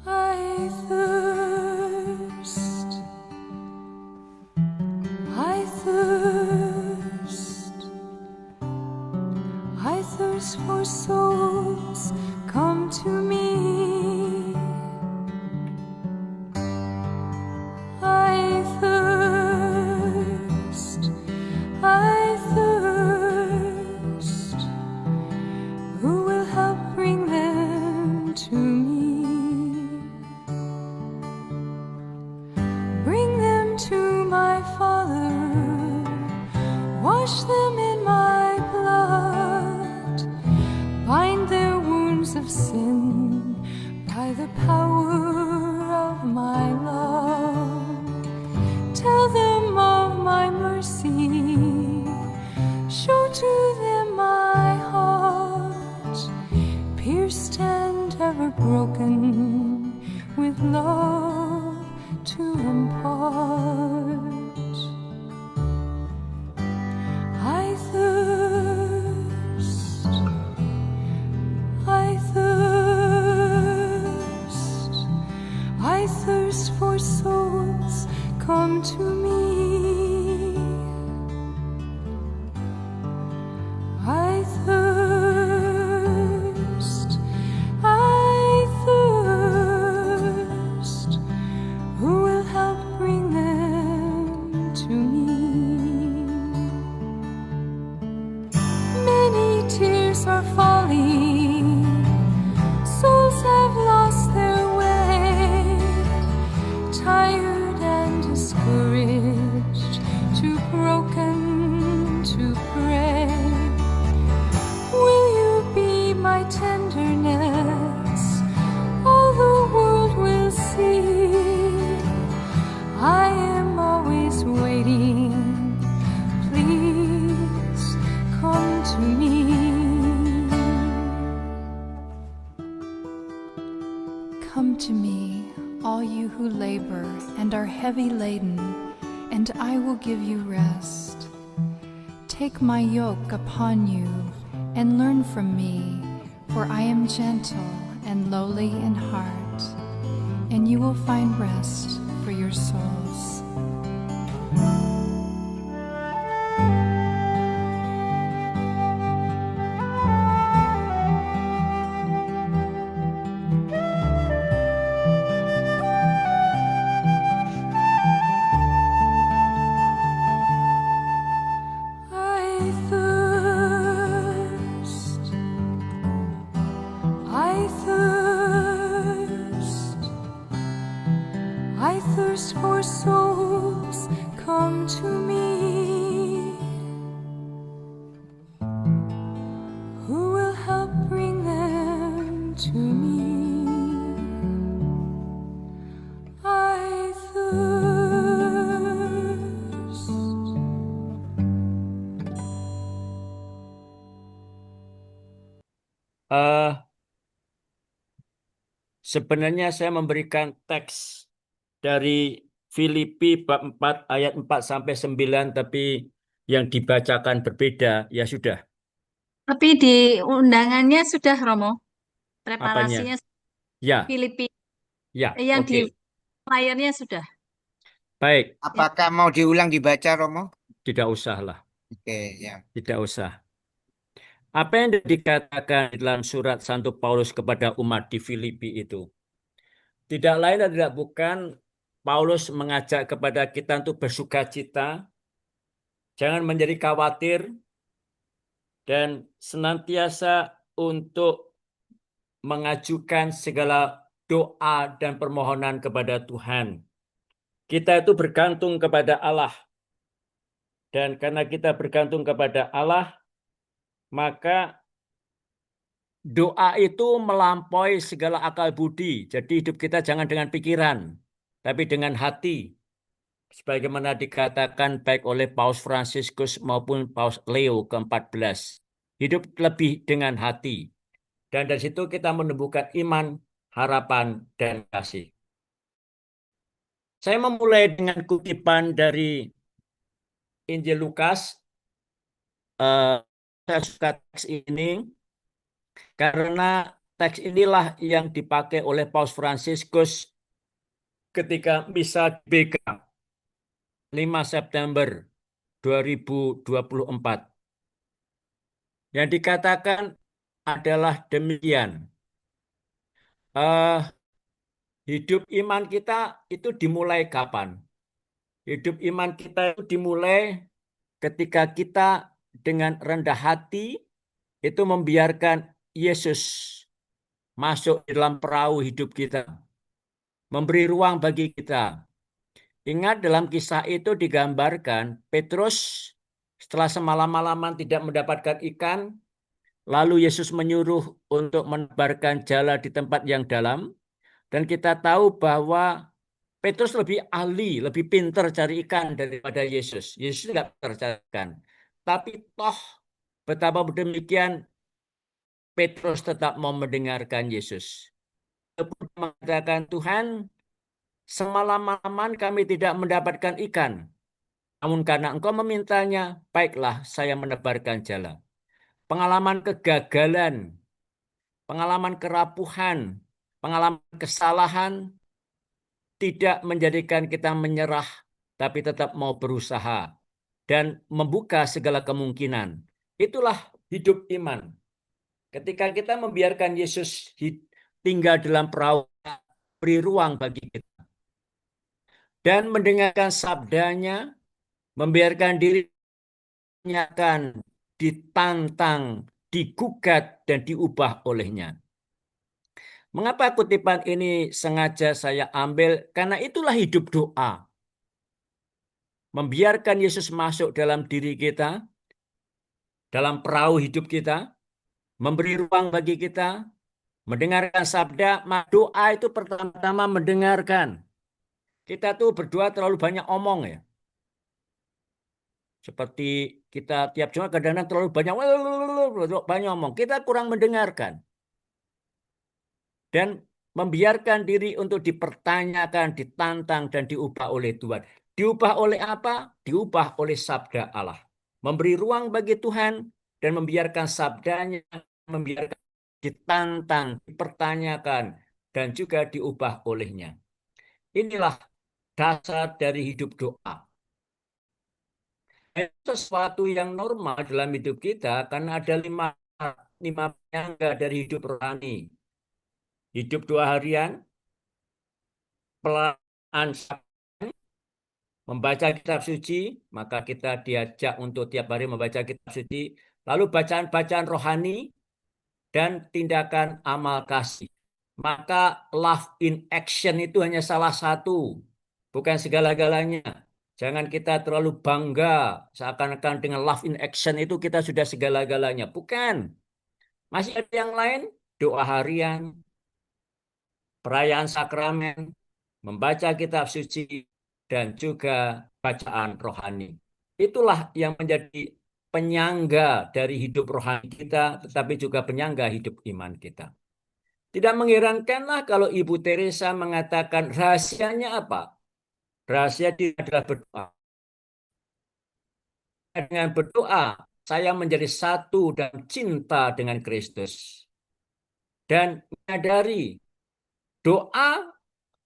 I thirst, I thirst, I thirst for souls, come to me. I thirst, I thirst, who will help bring them to me? Bring them to my Father, wash them in my blood, bind their wounds of sin by the power of my love. Tell them of my mercy, show to them my heart, pierced and ever broken, with love to impart. I thirst, I thirst, I thirst for souls, come to me. I thirst, I thirst, who will help bring them to me? Many tears are falling, souls have lost their way, tired and discouraged, too broken to pray. Will you be my tenderness? All the world will see. I am always waiting. Please come to me. Come to me, all you who labor and are heavy laden, and I will give you rest. Take my yoke upon you and learn from me, for I am gentle and lowly in heart, and you will find rest for your souls. I thirst, I thirst, I thirst for souls, come to me. Who will help bring them to me? I thirst. Eh, Sebenarnya saya memberikan teks dari Filipi bab 4 ayat 4 sampai 9, tapi yang dibacakan berbeda. Ya sudah, Tapi di undangannya sudah, Romo. apanya? Preparasinya Ya, Filipina. ya, Yang di oke. layarnya sudah. Baik, Ya. Apakah mau diulang dibaca, Romo? tidak usah lah, Oke, ya. tidak usah. Apa yang dikatakan dalam surat Santo Paulus kepada umat di Filipi itu? Tidak lain dan tidak bukan Paulus mengajak kepada kita untuk bersuka cita, jangan menjadi khawatir, dan senantiasa untuk mengajukan segala doa dan permohonan kepada Tuhan. Kita itu bergantung kepada Allah. Dan karena kita bergantung kepada Allah, maka doa itu melampaui segala akal budi. Jadi hidup kita jangan dengan pikiran, tapi dengan hati. Sebagaimana dikatakan baik oleh Paus Fransiskus maupun Paus Leo ke-14. Hidup lebih dengan hati. Dan dari situ kita menumbuhkan iman, harapan, dan kasih. Saya memulai dengan kutipan dari Injil Lukas. Saya suka teks ini karena teks inilah yang dipakai oleh Paus Fransiskus ketika misa BK 5 September 2024. Yang dikatakan adalah demikian. Hidup iman kita itu dimulai kapan? Hidup iman kita itu dimulai ketika kita dengan rendah hati itu membiarkan Yesus masuk di dalam perahu hidup kita, memberi ruang bagi kita. Ingat dalam kisah itu digambarkan Petrus setelah semalam-malaman tidak mendapatkan ikan, lalu Yesus menyuruh untuk menebarkan jala di tempat yang dalam. Dan kita tahu bahwa Petrus lebih ahli, lebih pintar cari ikan daripada Yesus. Yesus tidak pintar cari ikan. Tapi toh betapa demikian Petrus tetap mau mendengarkan Yesus. Mengatakan, Tuhan, semalam-malaman kami tidak mendapatkan ikan. Namun karena Engkau memintanya, baiklah saya menebarkan jala. Pengalaman kegagalan, pengalaman kerapuhan, pengalaman kesalahan tidak menjadikan kita menyerah, tapi tetap mau berusaha dan membuka segala kemungkinan. Itulah hidup iman. Ketika kita membiarkan Yesus tinggal dalam perahu, beri ruang bagi kita. Dan mendengarkan sabdanya, membiarkan diri akan ditantang, digugat, dan diubah olehnya. Mengapa kutipan ini sengaja saya ambil? Karena itulah hidup doa. Membiarkan Yesus masuk dalam diri kita, dalam perahu hidup kita, memberi ruang bagi kita, mendengarkan sabda. Doa itu pertama-tama mendengarkan. Kita tuh berdoa terlalu banyak omong ya. Seperti kita tiap Jumat kadang-kadang terlalu banyak omong. Kita kurang mendengarkan. Dan membiarkan diri untuk dipertanyakan, ditantang, dan diubah oleh Tuhan. Diubah oleh apa? Diubah oleh sabda Allah. Memberi ruang bagi Tuhan dan membiarkan sabdanya, membiarkan ditantang, dipertanyakan, dan juga diubah olehnya. Inilah dasar dari hidup doa. Itu sesuatu yang normal dalam hidup kita karena ada lima penyangga dari hidup rohani. Hidup 2 harian, pelan membaca kitab suci, maka kita diajak untuk tiap hari membaca kitab suci, lalu bacaan-bacaan rohani, dan tindakan amal kasih. Maka love in action itu hanya salah satu, bukan segala-galanya. Jangan kita terlalu bangga seakan-akan dengan love in action itu kita sudah segala-galanya. Bukan. Masih ada yang lain, doa harian, perayaan sakramen, membaca kitab suci, dan juga bacaan rohani. Itulah yang menjadi penyangga dari hidup rohani kita, tetapi juga penyangga hidup iman kita. Tidak mengherankanlah kalau Ibu Teresa mengatakan rahasianya apa? Rahasia dia adalah berdoa. Dengan berdoa, saya menjadi satu dan cinta dengan Kristus. Dan menyadari doa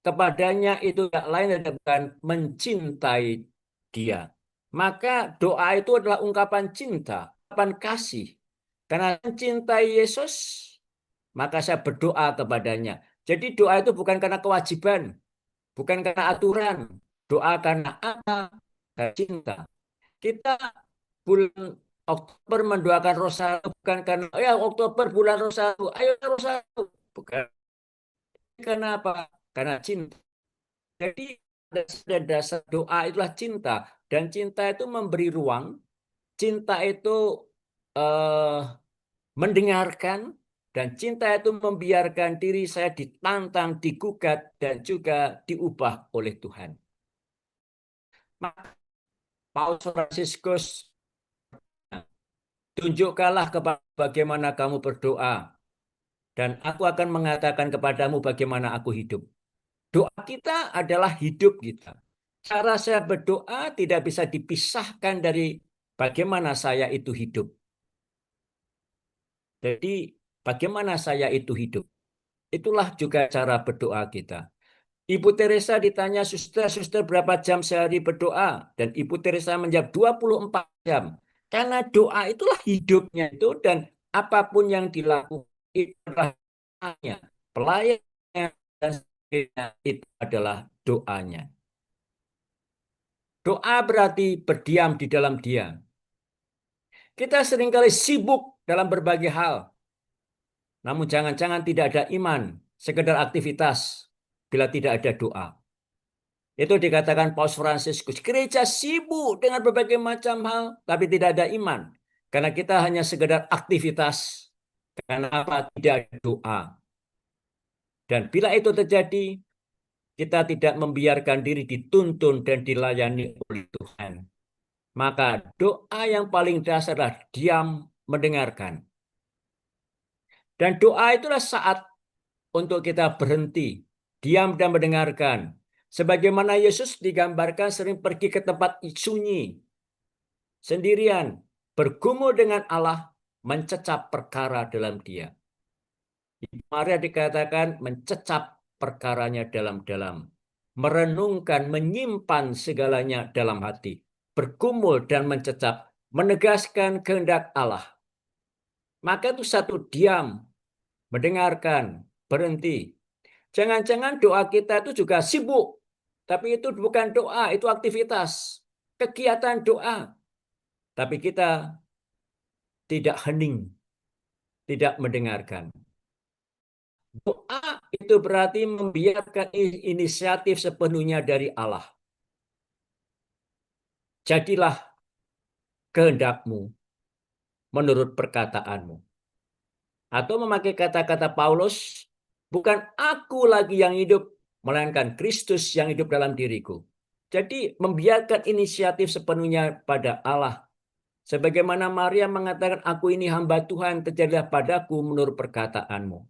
kepadanya itu tidak lain dan bukan mencintai dia. Maka doa itu adalah ungkapan cinta, ungkapan kasih. Karena mencintai Yesus, maka saya berdoa kepadanya. Jadi doa itu bukan karena kewajiban, bukan karena aturan. Doa karena apa? Karena cinta. Kita bulan Oktober mendoakan Rosario bukan karena ya Oktober bulan Rosario, ayo Rosario. Bukan. Karena apa? Karena cinta. Jadi dasar doa itulah cinta. Dan cinta itu memberi ruang. Cinta itu mendengarkan. Dan cinta itu membiarkan diri saya ditantang, digugat, dan juga diubah oleh Tuhan. Maka Paus Fransiskus, tunjukkanlah kepada bagaimana kamu berdoa. Dan aku akan mengatakan kepadamu bagaimana aku hidup. Doa kita adalah hidup kita. Cara saya berdoa tidak bisa dipisahkan dari bagaimana saya itu hidup. Jadi bagaimana saya itu hidup. Itulah juga cara berdoa kita. Ibu Teresa ditanya, suster berapa jam sehari berdoa? Dan Ibu Teresa menjawab 24 jam. Karena doa itulah hidupnya itu, dan apapun yang dilakukan itu adalah doanya. Pelayannya dan sebagainya itu adalah doanya. Doa berarti berdiam di dalam Dia. Kita seringkali sibuk dalam berbagai hal. Namun jangan-jangan tidak ada iman, sekedar aktivitas bila tidak ada doa. Itu dikatakan Paus Fransiskus. Gereja sibuk dengan berbagai macam hal, tapi tidak ada iman. Karena kita hanya sekedar aktivitas. Kenapa tidak ada doa? Dan bila itu terjadi, kita tidak membiarkan diri dituntun dan dilayani oleh Tuhan. Maka doa yang paling dasar adalah diam mendengarkan. Dan doa itulah saat untuk kita berhenti, diam dan mendengarkan. Sebagaimana Yesus digambarkan sering pergi ke tempat sunyi, sendirian, bergumul dengan Allah, mencecap perkara dalam Dia. Maria dikatakan mencecap perkaranya dalam-dalam, merenungkan, menyimpan segalanya dalam hati, bergumul dan mencecap, menegaskan kehendak Allah. Maka itu satu, diam, mendengarkan, berhenti. Jangan-jangan doa kita itu juga sibuk, tapi itu bukan doa, itu aktivitas, kegiatan doa. Tapi kita tidak hening, tidak mendengarkan. Doa itu berarti membiarkan inisiatif sepenuhnya dari Allah. Jadilah kehendakmu menurut perkataanmu. Atau memakai kata-kata Paulus, bukan aku lagi yang hidup, melainkan Kristus yang hidup dalam diriku. Jadi membiarkan inisiatif sepenuhnya pada Allah. Sebagaimana Maria mengatakan, aku ini hamba Tuhan, terjadilah padaku menurut perkataanmu.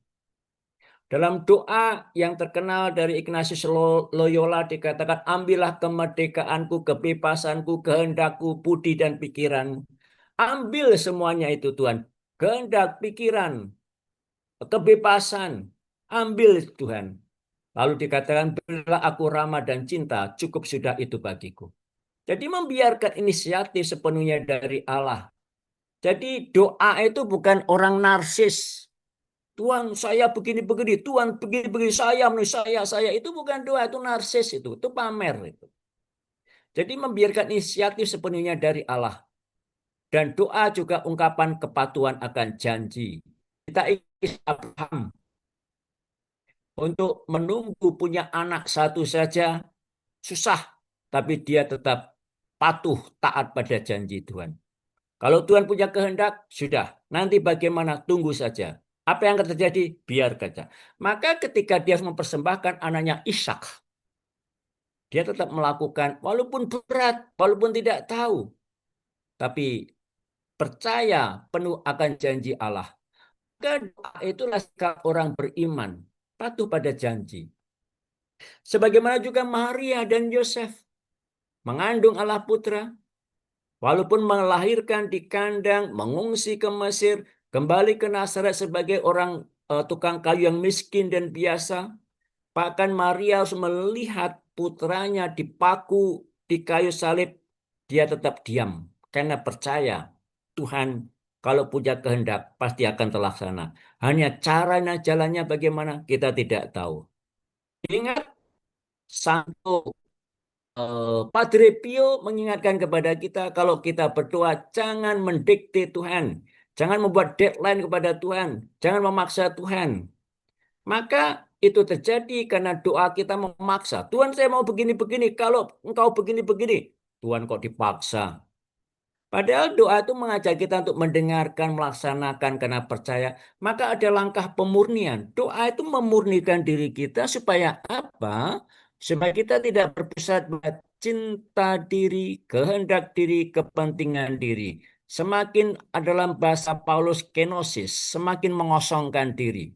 Dalam doa yang terkenal dari Ignatius Loyola dikatakan, ambillah kemerdekaanku, kebebasanku, kehendakku, budi dan pikiran. Ambil semuanya itu Tuhan. Kehendak, pikiran, kebebasan. Ambil Tuhan. Lalu dikatakan, berilah aku ramah dan cinta, cukup sudah itu bagiku. Jadi membiarkan inisiatif sepenuhnya dari Allah. Jadi doa itu bukan orang narsis. Tuhan saya begini-begini, Tuhan begini-begini, saya. Itu bukan doa, itu narsis itu pamer itu. Jadi membiarkan inisiatif sepenuhnya dari Allah. Dan doa juga ungkapan kepatuhan akan janji. Kita ingat Abraham untuk menunggu punya anak satu saja susah, tapi dia tetap patuh taat pada janji Tuhan. Kalau Tuhan punya kehendak, sudah. Nanti bagaimana? Tunggu saja. Apa yang akan terjadi? Biar saja. Maka ketika dia mempersembahkan anaknya Ishak, dia tetap melakukan walaupun berat, walaupun tidak tahu. Tapi percaya penuh akan janji Allah. Maka doa itulah sikap orang beriman, patuh pada janji. Sebagaimana juga Maria dan Yosef mengandung Allah Putra, walaupun melahirkan di kandang, mengungsi ke Mesir, kembali ke Nazaret sebagai orang tukang kayu yang miskin dan biasa. Bahkan Maria harus melihat putranya dipaku di kayu salib, dia tetap diam karena percaya Tuhan kalau punya kehendak pasti akan terlaksana. Hanya caranya, jalannya bagaimana kita tidak tahu. Ingat, Santo Padre Pio mengingatkan kepada kita kalau kita berdoa jangan mendikte Tuhan, jangan membuat deadline kepada Tuhan, jangan memaksa Tuhan. Maka itu terjadi karena doa kita memaksa. Tuhan saya mau begini-begini, kalau engkau begini-begini, Tuhan kok dipaksa. Padahal doa itu mengajak kita untuk mendengarkan, melaksanakan karena percaya. Maka ada langkah pemurnian. Doa itu memurnikan diri kita supaya apa? Supaya kita tidak berpusat pada cinta diri, kehendak diri, kepentingan diri. Semakin dalam bahasa Paulus kenosis, semakin mengosongkan diri.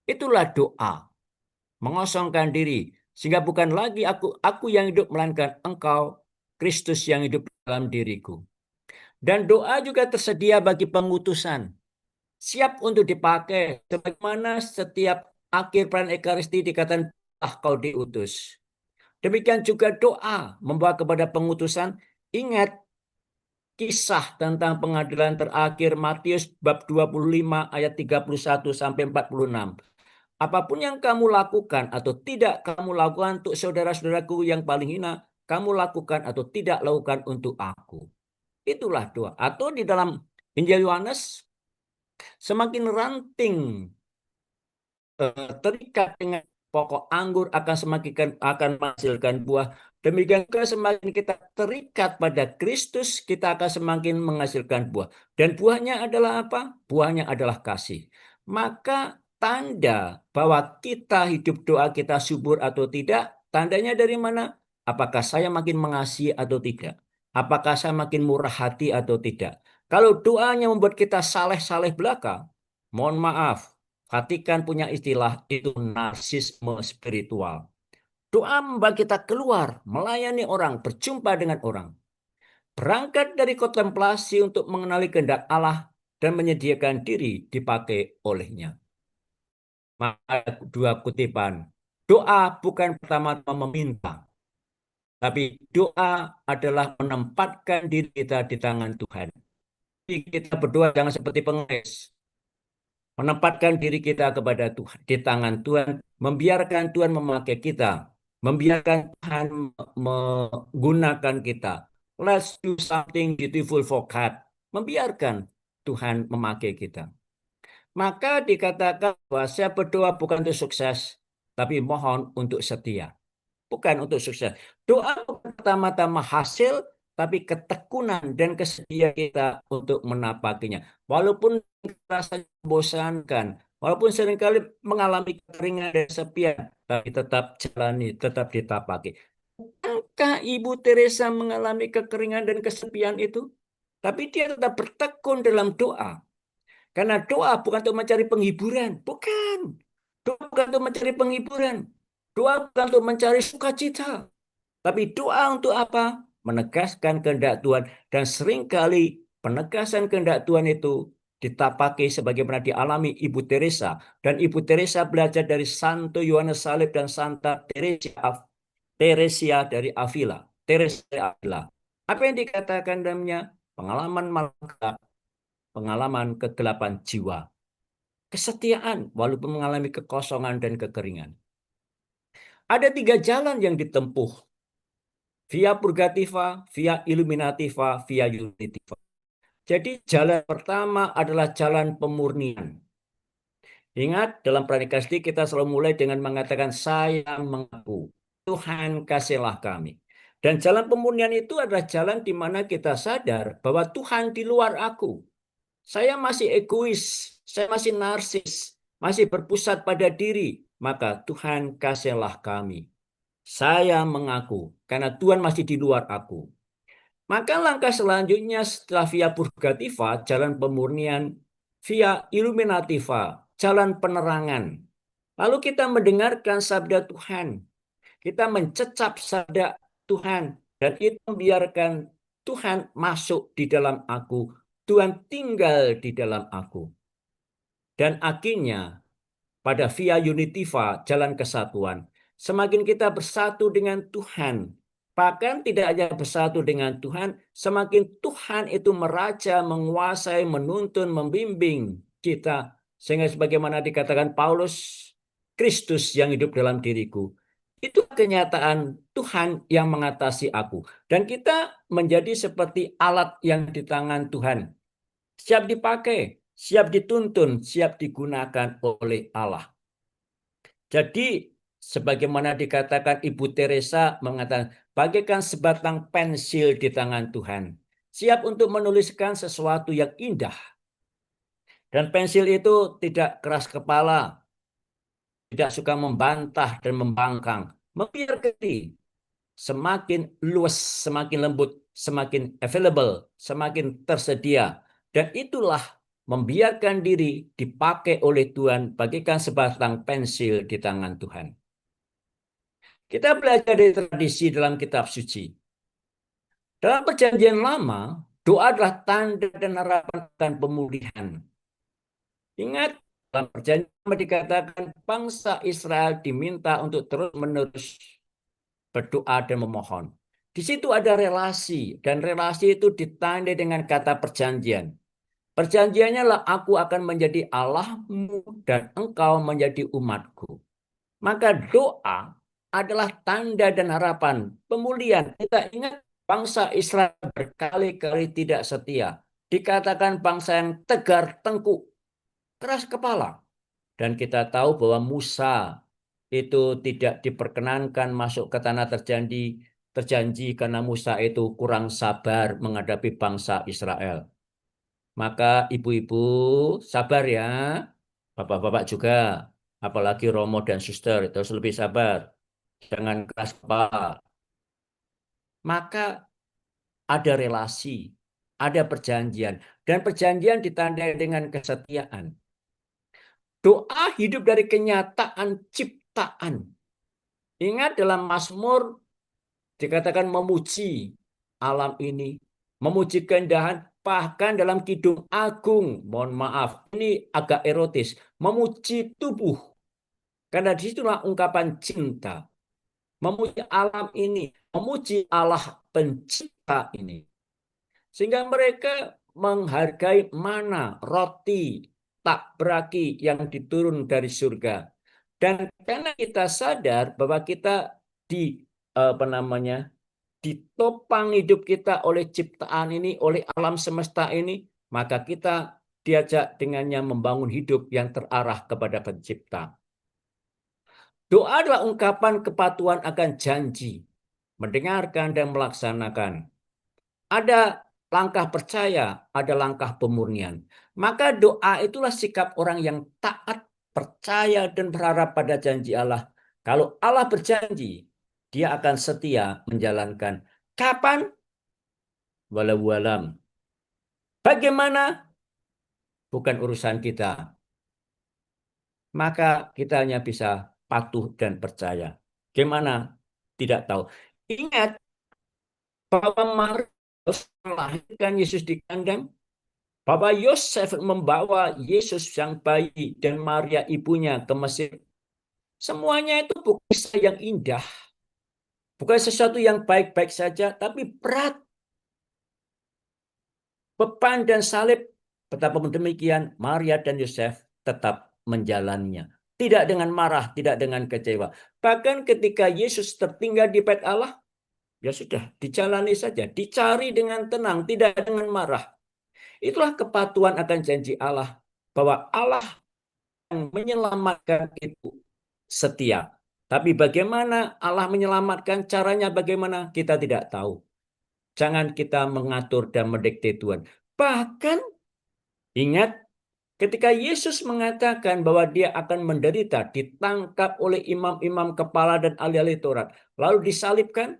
Itulah doa. mengosongkan diri, sehingga bukan lagi aku yang hidup, melainkan Engkau, Kristus yang hidup dalam diriku. Dan doa juga tersedia bagi pengutusan, siap untuk dipakai, sebagaimana setiap akhir perayaan Ekaristi dikatakan, kau diutus. Demikian juga doa membawa kepada pengutusan. Ingat kisah tentang pengadilan terakhir Matius bab 25 ayat 31 sampai 46. Apapun yang kamu lakukan atau tidak kamu lakukan untuk saudara-saudaraku yang paling hina, kamu lakukan atau tidak lakukan untuk aku. Itulah doa. Atau di dalam Injil Yohanes, semakin ranting terikat dengan pokok anggur akan menghasilkan buah. Demikian juga semakin kita terikat pada Kristus, kita akan semakin menghasilkan buah. Dan buahnya adalah apa? Buahnya adalah kasih. Maka tanda bahwa kita hidup doa kita subur atau tidak, tandanya dari mana? Apakah saya makin mengasihi atau tidak? Apakah saya makin murah hati atau tidak? Kalau doanya membuat kita saleh-saleh belaka, mohon maaf, Vatikan punya istilah itu narsisme spiritual. Doa membawa kita keluar, melayani orang, berjumpa dengan orang. Berangkat dari kontemplasi untuk mengenali kehendak Allah dan menyediakan diri dipakai olehnya. Maka dua kutipan. Doa bukan pertama-tama meminta, tapi doa adalah menempatkan diri kita di tangan Tuhan. Jadi kita berdoa jangan seperti pengemis. Menempatkan diri kita kepada Tuhan, di tangan Tuhan, membiarkan Tuhan memakai kita, membiarkan Tuhan menggunakan kita. Let's do something beautiful for God. Membiarkan Tuhan memakai kita. Maka dikatakan bahwa saya berdoa bukan untuk sukses, tapi mohon untuk setia. Bukan untuk sukses. Doa bukan pertama-tama hasil, tapi ketekunan dan kesediaan kita untuk menapakinya. Walaupun rasanya membosankan, walaupun seringkali mengalami kekeringan dan kesepian, tapi tetap jalani, tetap ditapaki. Bukankah Ibu Teresa mengalami kekeringan dan kesepian itu? Tapi dia tetap bertekun dalam doa. Karena doa bukan untuk mencari penghiburan. Bukan. Doa bukan untuk mencari penghiburan. Doa bukan untuk mencari sukacita. Tapi doa untuk apa? Menegaskan kehendak Tuhan. Dan seringkali penegasan kehendak Tuhan itu ditapaki sebagaimana dialami Ibu Teresa. Dan Ibu Teresa belajar dari Santo Yohanes Salib dan Santa Teresia dari Avila. Teresa dari Avila. Apa yang dikatakan dalamnya? Pengalaman malaikat, pengalaman kegelapan jiwa. Kesetiaan walaupun mengalami kekosongan dan kekeringan. Ada 3 jalan yang ditempuh. Via purgativa, via illuminativa, via unitiva. Jadi jalan pertama adalah jalan pemurnian. Ingat, dalam pranikasti kita selalu mulai dengan mengatakan saya mengaku, Tuhan kasihlah kami. Dan jalan pemurnian itu adalah jalan di mana kita sadar bahwa Tuhan di luar aku. Saya masih egois, saya masih narsis, masih berpusat pada diri. Maka Tuhan kasihlah kami. Saya mengaku, karena Tuhan masih di luar aku. Maka langkah selanjutnya setelah via purgativa, jalan pemurnian, via illuminativa, jalan penerangan. Lalu kita mendengarkan sabda Tuhan. Kita mencecap sabda Tuhan. Dan itu membiarkan Tuhan masuk di dalam aku. Tuhan tinggal di dalam aku. Dan akhirnya pada via unitiva, jalan kesatuan, semakin kita bersatu dengan Tuhan, bahkan tidak hanya bersatu dengan Tuhan, semakin Tuhan itu meraja, menguasai, menuntun, membimbing kita. Sehingga sebagaimana dikatakan Paulus, Kristus yang hidup dalam diriku. Itu kenyataan Tuhan yang mengatasi aku. Dan kita menjadi seperti alat yang di tangan Tuhan. Siap dipakai, siap dituntun, siap digunakan oleh Allah. Jadi, sebagaimana dikatakan Ibu Teresa mengatakan, bagaikan sebatang pensil di tangan Tuhan. Siap untuk menuliskan sesuatu yang indah. Dan pensil itu tidak keras kepala, tidak suka membantah dan membangkang. Membiarkan diri. Semakin luas, semakin lembut, semakin available, semakin tersedia. Dan itulah membiarkan diri dipakai oleh Tuhan bagaikan sebatang pensil di tangan Tuhan. Kita belajar dari tradisi dalam kitab suci. Dalam perjanjian lama, doa adalah tanda dan harapan akan pemulihan. Ingat, dalam perjanjian lama dikatakan bangsa Israel diminta untuk terus-menerus berdoa dan memohon. Di situ ada relasi, dan relasi itu ditandai dengan kata perjanjian. Perjanjiannya lah aku akan menjadi Allahmu dan engkau menjadi umatku. Maka doa adalah tanda dan harapan pemulihan. Kita ingat bangsa Israel berkali-kali tidak setia. Dikatakan bangsa yang tegar tengkuk, keras kepala. Dan kita tahu bahwa Musa itu tidak diperkenankan masuk ke tanah terjanji karena Musa itu kurang sabar menghadapi bangsa Israel. Maka ibu-ibu sabar ya, bapak-bapak juga, apalagi Romo dan Suster itu harus lebih sabar, jangan keras kepala. Maka ada relasi, ada perjanjian, dan perjanjian ditandai dengan kesetiaan. Doa hidup dari kenyataan ciptaan. Ingat dalam Mazmur dikatakan memuji alam ini, memuji keindahan, bahkan dalam Kidung Agung, mohon maaf, ini agak erotis, memuji tubuh. Karena disitulah ungkapan cinta. Memuji alam ini, memuji Allah pencipta ini. Sehingga mereka menghargai mana roti tak beraki yang diturun dari surga. Dan karena kita sadar bahwa kita ditopang hidup kita oleh ciptaan ini, oleh alam semesta ini, maka kita diajak dengannya membangun hidup yang terarah kepada pencipta. Doa adalah ungkapan kepatuhan akan janji, mendengarkan dan melaksanakan. Ada langkah percaya, ada langkah pemurnian. Maka doa itulah sikap orang yang taat, percaya, dan berharap pada janji Allah. Kalau Allah berjanji, dia akan setia menjalankan. Kapan? Walau alam. Bagaimana? Bukan urusan kita. Maka kita hanya bisa patuh dan percaya. Gimana? Tidak tahu. Ingat bahwa Maria melahirkan Yesus di kandang. Bapak Yosef membawa Yesus sang bayi dan Maria ibunya ke Mesir. Semuanya itu bukan kisah yang indah. Bukan sesuatu yang baik-baik saja, tapi berat. Beban dan salib, betapapun demikian, Maria dan Yosef tetap menjalannya. Tidak dengan marah, tidak dengan kecewa. Bahkan ketika Yesus tertinggal di bait Allah, ya sudah, dijalani saja. Dicari dengan tenang, tidak dengan marah. Itulah kepatuhan akan janji Allah. Bahwa Allah yang menyelamatkan itu setia. Tapi bagaimana Allah menyelamatkan, caranya bagaimana, kita tidak tahu. Jangan kita mengatur dan mendikte Tuhan. Bahkan ingat ketika Yesus mengatakan bahwa dia akan menderita, ditangkap oleh imam-imam kepala dan ahli-ahli Taurat, lalu disalibkan,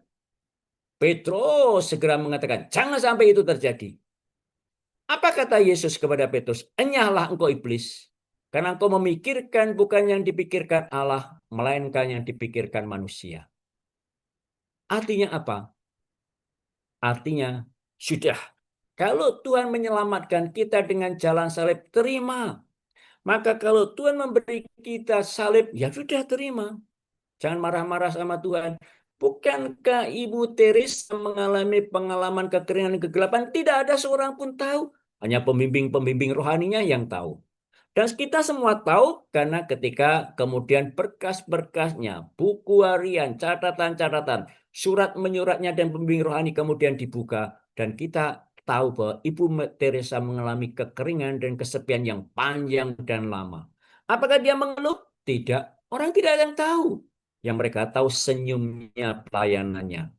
Petrus segera mengatakan, jangan sampai itu terjadi. Apa kata Yesus kepada Petrus? Enyahlah engkau iblis, karena engkau memikirkan bukan yang dipikirkan Allah, melainkan yang dipikirkan manusia. Artinya apa? Artinya sudah. Kalau Tuhan menyelamatkan kita dengan jalan salib, terima. Maka kalau Tuhan memberi kita salib, ya sudah terima. Jangan marah-marah sama Tuhan. Bukankah Ibu Teresa mengalami pengalaman kekeringan dan kegelapan? Tidak ada seorang pun tahu. Hanya pembimbing-pembimbing rohaninya yang tahu. Dan kita semua tahu karena ketika kemudian berkas-berkasnya, buku harian, catatan-catatan, surat menyuratnya dan pembimbing rohani kemudian dibuka. Dan kita tahu bahwa Ibu Teresa mengalami kekeringan dan kesepian yang panjang dan lama. Apakah dia mengeluh? Tidak. Orang tidak ada yang tahu. Yang mereka tahu senyumnya, pelayanannya.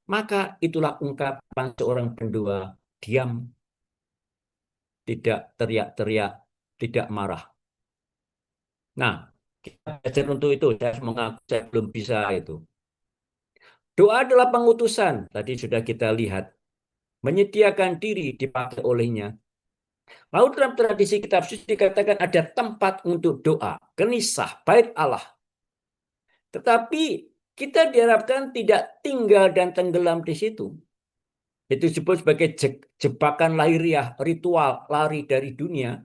Maka itulah ungkapan seorang pendua, diam, tidak teriak-teriak, tidak marah. Nah, kita belajar untuk itu. Saya mengaku saya belum bisa itu. Doa adalah pengutusan. Tadi sudah kita lihat. Menyediakan diri dipakai olehnya. Lalu dalam tradisi kitab suci dikatakan ada tempat untuk doa. Kenisah, bait Allah. Tetapi kita diharapkan tidak tinggal dan tenggelam di situ. Itu disebut sebagai jebakan lahiriah, ritual lari dari dunia.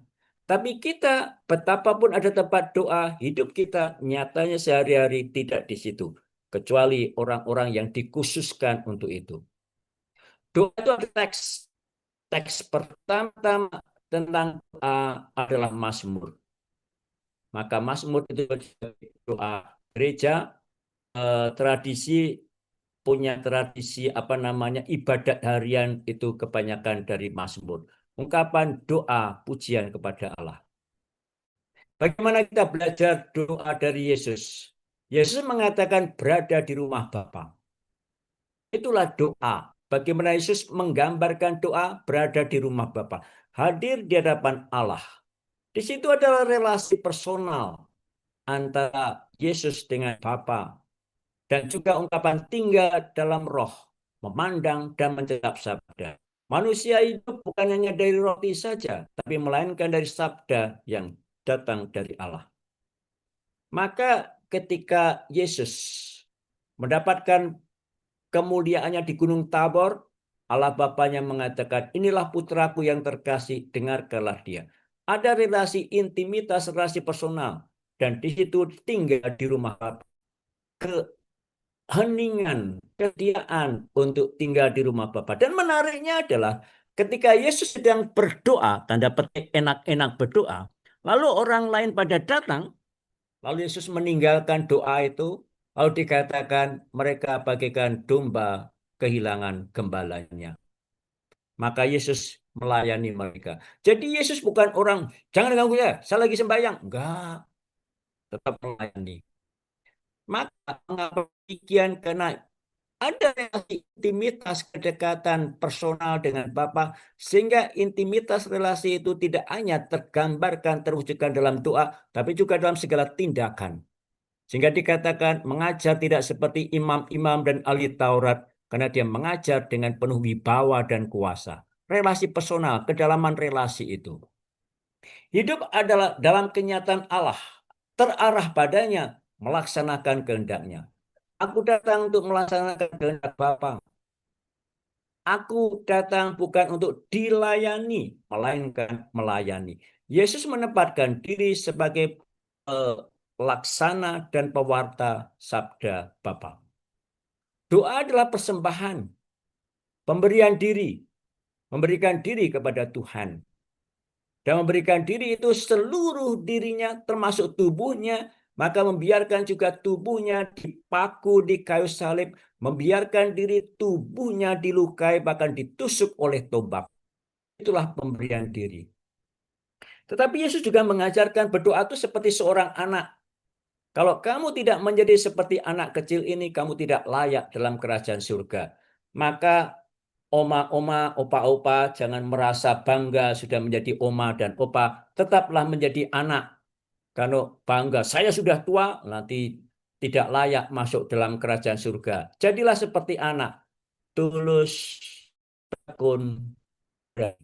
Tapi kita, betapapun ada tempat doa, hidup kita nyatanya sehari-hari tidak di situ. Kecuali orang-orang yang dikhususkan untuk itu. Doa itu ada teks. Teks pertama tentang doa adalah Mazmur. Maka Mazmur itu doa gereja, tradisi punya tradisi ibadat harian itu kebanyakan dari Mazmur. Ungkapan doa pujian kepada Allah. Bagaimana kita belajar doa dari Yesus? Yesus mengatakan berada di rumah Bapa. Itulah doa. Bagaimana Yesus menggambarkan doa berada di rumah Bapa. Hadir di hadapan Allah. Di situ adalah relasi personal antara Yesus dengan Bapa. Dan juga ungkapan tinggal dalam roh, memandang dan mencakap sabda. Manusia hidup bukan hanya dari roti saja, tapi melainkan dari sabda yang datang dari Allah. Maka ketika Yesus mendapatkan kemuliaannya di Gunung Tabor, Allah Bapanya mengatakan, inilah putraku yang terkasih, dengarkanlah dia. Ada relasi intimitas, relasi personal. Dan di situ tinggal di rumah Bapa. Keheningan, kesetiaan untuk tinggal di rumah Bapa. Dan menariknya adalah ketika Yesus sedang berdoa, tanda petik enak-enak berdoa, lalu orang lain pada datang, lalu Yesus meninggalkan doa itu, lalu dikatakan mereka bagaikan domba kehilangan gembalanya. Maka Yesus melayani mereka. Jadi Yesus bukan orang, jangan ganggu ya, saya lagi sembahyang. Enggak, tetap melayani. Maka mengapa demikian? Karena ada relasi intimitas, kedekatan personal dengan Bapa, sehingga intimitas relasi itu tidak hanya tergambarkan, terwujudkan dalam doa, tapi juga dalam segala tindakan. Sehingga dikatakan mengajar tidak seperti imam-imam dan ahli Taurat, karena dia mengajar dengan penuh wibawa dan kuasa. Relasi personal, kedalaman relasi itu. Hidup adalah dalam kenyataan Allah, terarah padanya, melaksanakan kehendaknya. Aku datang untuk melaksanakan kehendak Bapa. Aku datang bukan untuk dilayani, melainkan melayani. Yesus menempatkan diri sebagai pelaksana dan pewarta sabda Bapa. Doa adalah persembahan, pemberian diri, memberikan diri kepada Tuhan. Dan memberikan diri itu seluruh dirinya termasuk tubuhnya, maka membiarkan juga tubuhnya dipaku di kayu salib, membiarkan diri tubuhnya dilukai bahkan ditusuk oleh tombak. Itulah pemberian diri. Tetapi Yesus juga mengajarkan berdoa itu seperti seorang anak. Kalau kamu tidak menjadi seperti anak kecil ini, kamu tidak layak dalam kerajaan surga. Maka oma-oma, opa-opa, jangan merasa bangga sudah menjadi oma dan opa. Tetaplah menjadi anak. Kalau bangga, saya sudah tua, nanti tidak layak masuk dalam kerajaan surga. Jadilah seperti anak. Tulus, tekun, dan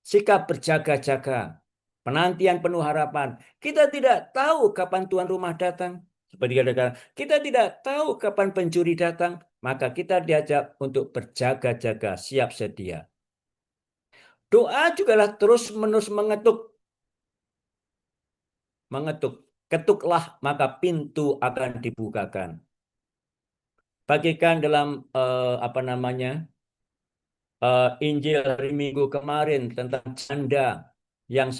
sikap berjaga-jaga. Penantian penuh harapan. Kita tidak tahu kapan tuan rumah datang. Seperti katakan, kita tidak tahu kapan pencuri datang. Maka kita diajak untuk berjaga-jaga, siap sedia. Doa juga terus-menerus mengetuk. Mengetuk. Ketuklah, maka pintu akan dibukakan. Bagikan dalam Injil hari Minggu kemarin tentang janda yang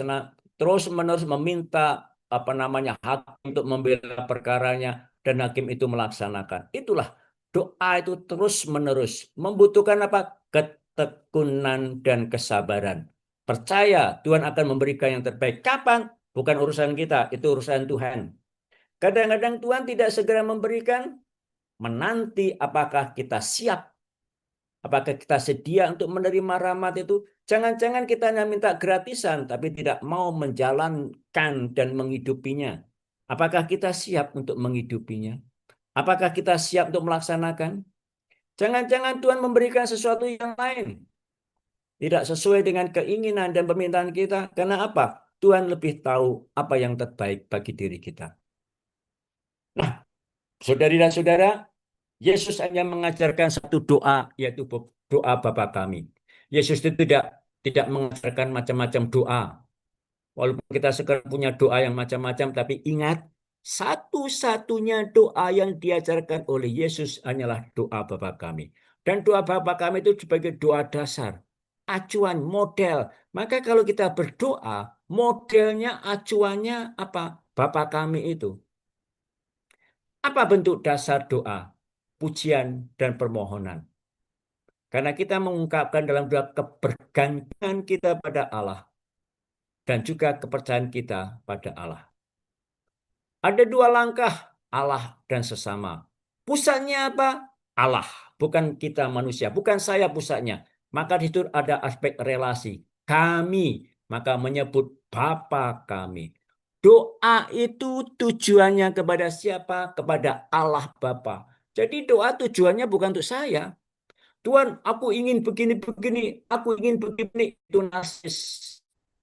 terus-menerus meminta hakim untuk membela perkaranya dan hakim itu melaksanakan. Itulah doa itu terus-menerus membutuhkan apa? Ketekunan dan kesabaran. Percaya Tuhan akan memberikan yang terbaik. Kapan? Bukan urusan kita, itu urusan Tuhan. Kadang-kadang Tuhan tidak segera memberikan, menanti apakah kita siap. Apakah kita sedia untuk menerima rahmat itu? Jangan-jangan kita hanya minta gratisan, tapi tidak mau menjalankan dan menghidupinya. Apakah kita siap untuk menghidupinya? Apakah kita siap untuk melaksanakan? Jangan-jangan Tuhan memberikan sesuatu yang lain. Tidak sesuai dengan keinginan dan permintaan kita. Karena apa? Tuhan lebih tahu apa yang terbaik bagi diri kita. Nah, saudari dan saudara, Yesus hanya mengajarkan satu doa, yaitu doa Bapa kami. Yesus itu tidak mengajarkan macam-macam doa. Walaupun kita sekarang punya doa yang macam-macam, tapi ingat, satu-satunya doa yang diajarkan oleh Yesus hanyalah doa Bapa kami. Dan doa Bapa kami itu sebagai doa dasar, acuan, model. Maka kalau kita berdoa, modelnya, acuannya apa? Bapa kami itu. Apa bentuk dasar doa? Pujian dan permohonan. Karena kita mengungkapkan dalam doa kebergantungan kita pada Allah dan juga kepercayaan kita pada Allah. Ada dua langkah, Allah dan sesama. Pusatnya apa? Allah, bukan kita manusia, bukan saya pusatnya. Maka di situ ada aspek relasi. Kami, maka menyebut Bapa kami. Doa itu tujuannya kepada siapa? Kepada Allah Bapa. Jadi doa tujuannya bukan untuk saya. Tuhan, aku ingin begini-begini, aku ingin begini. Itu narsis.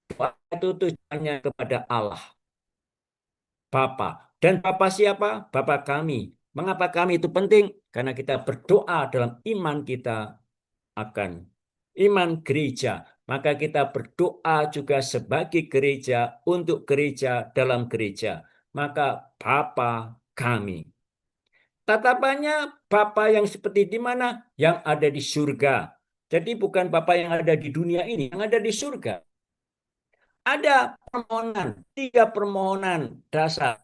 Doa itu tujuannya kepada Allah. Bapa. Dan Bapa siapa? Bapa kami. Mengapa kami itu penting? Karena kita berdoa dalam iman kita akan iman gereja. Maka kita berdoa juga sebagai gereja untuk gereja dalam gereja. Maka Bapa kami. Tatapannya Bapa yang seperti di mana? Yang ada di surga. Jadi bukan Bapa yang ada di dunia ini, yang ada di surga. Ada permohonan, 3 permohonan dasar.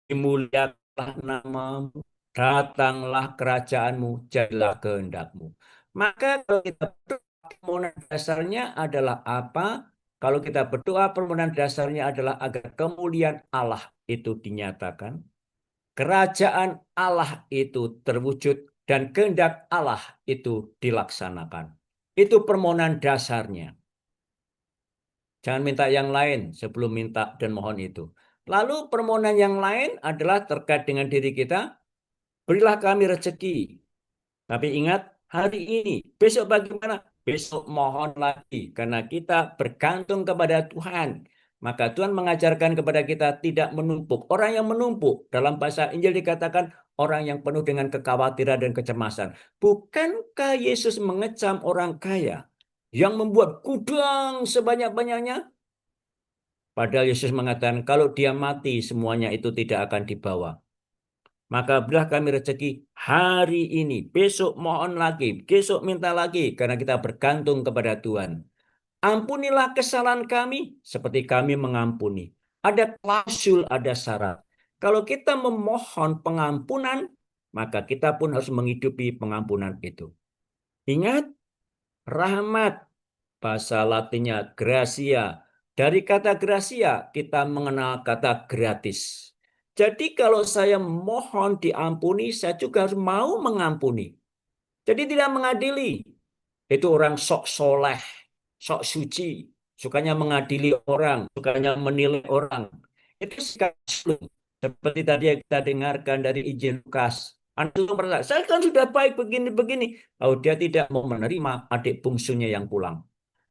Dimuliakanlah namamu, datanglah kerajaanmu, jadilah kehendakmu. Maka kalau kita berdoa, permohonan dasarnya adalah apa? Kalau kita berdoa, permohonan dasarnya adalah agar kemuliaan Allah itu dinyatakan, kerajaan Allah itu terwujud, dan kehendak Allah itu dilaksanakan. Itu permohonan dasarnya. Jangan minta yang lain sebelum minta dan mohon itu. Lalu permohonan yang lain adalah terkait dengan diri kita. Berilah kami rezeki. Tapi ingat, hari ini, besok bagaimana? Besok mohon lagi. Karena kita bergantung kepada Tuhan. Maka Tuhan mengajarkan kepada kita tidak menumpuk. Orang yang menumpuk, dalam bahasa Injil dikatakan orang yang penuh dengan kekhawatiran dan kecemasan. Bukankah Yesus mengecam orang kaya yang membuat gudang sebanyak-banyaknya? Padahal Yesus mengatakan kalau dia mati semuanya itu tidak akan dibawa. Maka berilah kami rezeki hari ini, besok mohon lagi, besok minta lagi karena kita bergantung kepada Tuhan. Ampunilah kesalahan kami seperti kami mengampuni. Ada klausul, ada syarat. Kalau kita memohon pengampunan, maka kita pun harus menghidupi pengampunan itu. Ingat, rahmat, bahasa Latinnya gracia. Dari kata gracia kita mengenal kata gratis. Jadi kalau saya mohon diampuni, saya juga harus mau mengampuni. Jadi tidak mengadili. Itu orang sok soleh, sok suci, sukanya mengadili orang, sukanya menilai orang. Itu sikap sulung. Seperti tadi yang kita dengarkan dari Injil Lukas. Anak sulung berkata, saya kan sudah baik begini-begini. Lalu dia tidak mau menerima adik bungsunya yang pulang.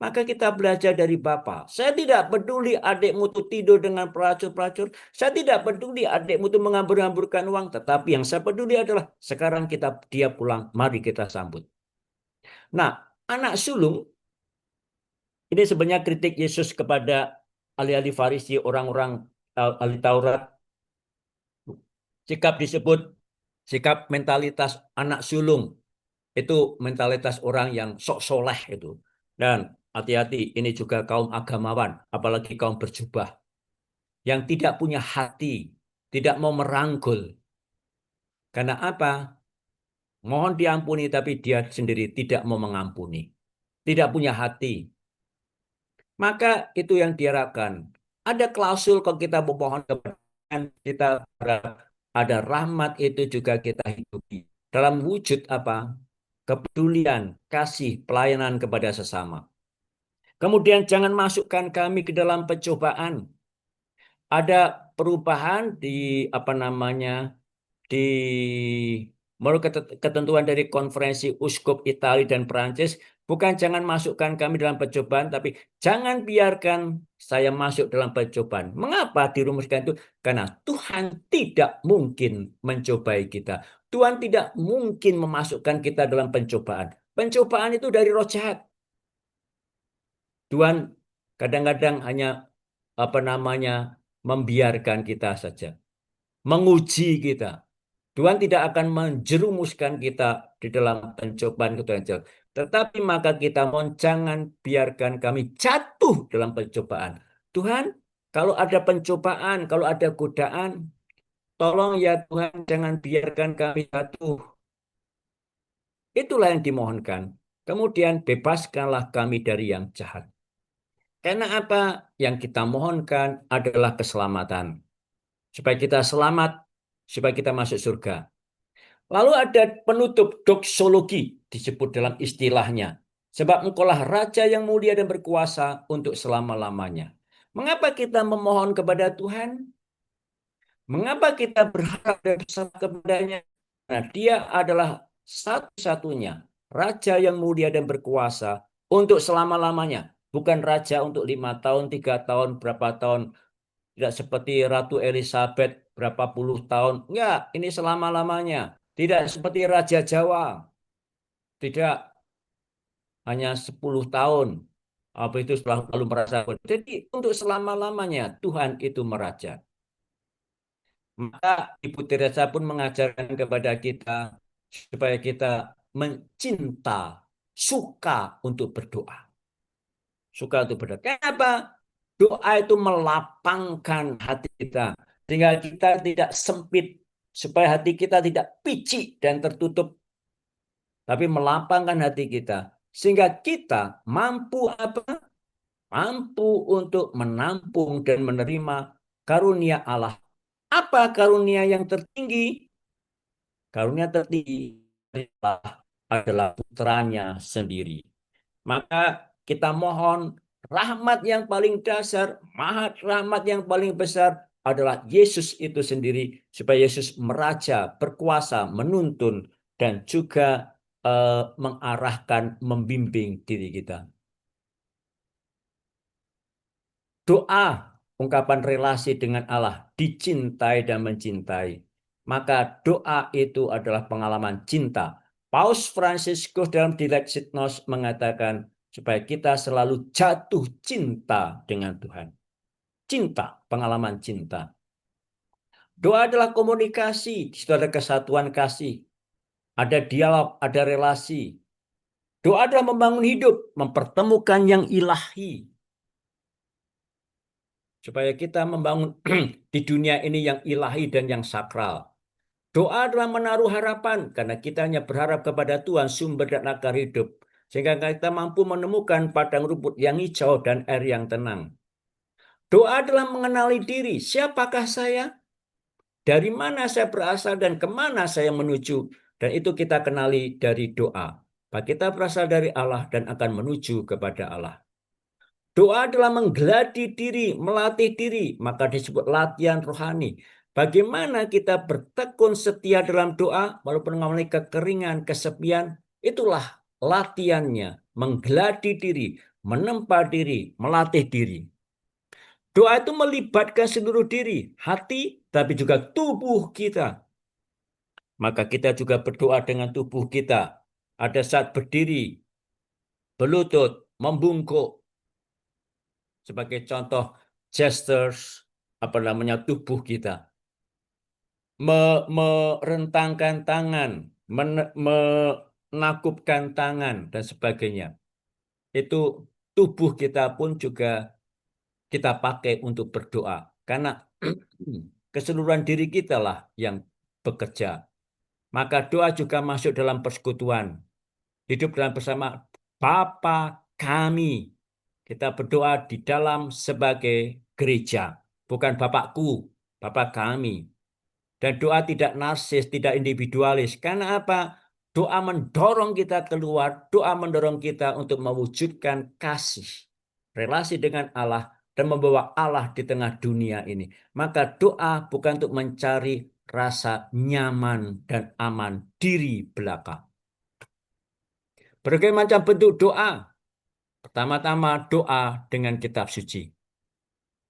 Maka kita belajar dari Bapa. Saya tidak peduli adikmu itu tidur dengan pelacur-pelacur. Saya tidak peduli adikmu itu mengambur-amburkan uang. Tetapi yang saya peduli adalah sekarang dia pulang. Mari kita sambut. Nah, anak sulung ini sebenarnya kritik Yesus kepada ahli-ahli Farisi, orang-orang ahli Taurat. Sikap disebut sikap mentalitas anak sulung. Itu mentalitas orang yang sok soleh itu. Dan hati-hati, ini juga kaum agamawan, apalagi kaum berjubah. Yang tidak punya hati, tidak mau merangkul. Karena apa? Mohon diampuni, tapi dia sendiri tidak mau mengampuni. Tidak punya hati. Maka itu yang diharapkan. Ada klausul kalau kita memohon kepada Tuhan, kita ada rahmat itu juga kita hidupi. Dalam wujud apa? Kepedulian, kasih, pelayanan kepada sesama. Kemudian jangan masukkan kami ke dalam pencobaan. Ada perubahan di apa namanya di menurut ketentuan dari konferensi uskup Italia dan Perancis, Bukan jangan masukkan kami dalam pencobaan, tapi jangan biarkan saya masuk dalam pencobaan. Mengapa dirumuskan itu? Karena Tuhan tidak mungkin mencobai kita. Tuhan tidak mungkin memasukkan kita dalam pencobaan. Pencobaan itu dari roh jahat. Tuhan kadang-kadang hanya membiarkan kita saja, menguji kita. Tuhan tidak akan menjerumuskan kita di dalam pencobaan ketuhanan. Tetapi maka kita mohon jangan biarkan kami jatuh dalam pencobaan. Tuhan, kalau ada pencobaan, kalau ada godaan, tolong ya Tuhan jangan biarkan kami jatuh. Itulah yang dimohonkan. Kemudian bebaskanlah kami dari yang jahat. Karena apa? Yang kita mohonkan adalah keselamatan. Supaya kita selamat, supaya kita masuk surga. Lalu ada penutup doksologi disebut dalam istilahnya. Sebab engkaulah raja yang mulia dan berkuasa untuk selama-lamanya. Mengapa kita memohon kepada Tuhan? Mengapa kita berharap dan berserah kepadanya? Nah, dia adalah satu-satunya raja yang mulia dan berkuasa untuk selama-lamanya. Bukan raja untuk 5 tahun, 3 tahun, berapa tahun. Tidak seperti Ratu Elizabeth berapa puluh tahun. Enggak, ini selama-lamanya. Tidak seperti Raja Jawa. Tidak hanya 10 tahun. Apa itu setelah lalu merasa. Jadi untuk selama-lamanya Tuhan itu meraja. Maka Ibu Teresa pun mengajarkan kepada kita supaya kita mencinta, suka untuk berdoa. Suka untuk berdoa. Kenapa? Doa itu melapangkan hati kita. Sehingga kita tidak sempit. Supaya hati kita tidak picik dan tertutup. Tapi melapangkan hati kita. Sehingga kita mampu apa? Mampu untuk menampung dan menerima karunia Allah. Apa karunia yang tertinggi? Karunia tertinggi adalah putranya sendiri. Maka kita mohon rahmat yang paling dasar, rahmat yang paling besar adalah Yesus itu sendiri. Supaya Yesus meraja, berkuasa, menuntun, dan juga mengarahkan, membimbing diri kita. Doa, ungkapan relasi dengan Allah, dicintai dan mencintai. Maka doa itu adalah pengalaman cinta. Paus Fransiskus dalam Dilexit Nos mengatakan supaya kita selalu jatuh cinta dengan Tuhan. Cinta, pengalaman cinta. Doa adalah komunikasi, di situ ada kesatuan kasih. Ada dialog, ada relasi. Doa adalah membangun hidup, mempertemukan yang ilahi. Supaya kita membangun di dunia ini yang ilahi dan yang sakral. Doa adalah menaruh harapan, karena kita hanya berharap kepada Tuhan, sumber dan akar hidup. Sehingga kita mampu menemukan padang rumput yang hijau dan air yang tenang. Doa adalah mengenali diri, siapakah saya? Dari mana saya berasal dan kemana saya menuju? Dan itu kita kenali dari doa. Bahwa kita berasal dari Allah dan akan menuju kepada Allah. Doa adalah menggeladi diri, melatih diri, maka disebut latihan rohani. Bagaimana kita bertekun setia dalam doa, walaupun mengalami kekeringan, kesepian, itulah latihannya, menggeladi diri, menempa diri, melatih diri. Doa itu melibatkan seluruh diri, hati, tapi juga tubuh kita. Maka kita juga berdoa dengan tubuh kita. Ada saat berdiri, berlutut, membungkuk. Sebagai contoh gestures tubuh kita. Merentangkan tangan, menakupkan tangan, dan sebagainya. Itu tubuh kita pun juga kita pakai untuk berdoa. Karena keseluruhan diri kita lah yang bekerja. Maka doa juga masuk dalam persekutuan. Hidup dalam bersama Bapa kami. Kita berdoa di dalam sebagai gereja. Bukan Bapakku, Bapa kami. Dan doa tidak narsis, tidak individualis. Karena apa? Doa mendorong kita keluar, doa mendorong kita untuk mewujudkan kasih, relasi dengan Allah, dan membawa Allah di tengah dunia ini. Maka doa bukan untuk mencari rasa nyaman dan aman diri belaka. Berbagai macam bentuk doa. Pertama-tama doa dengan kitab suci.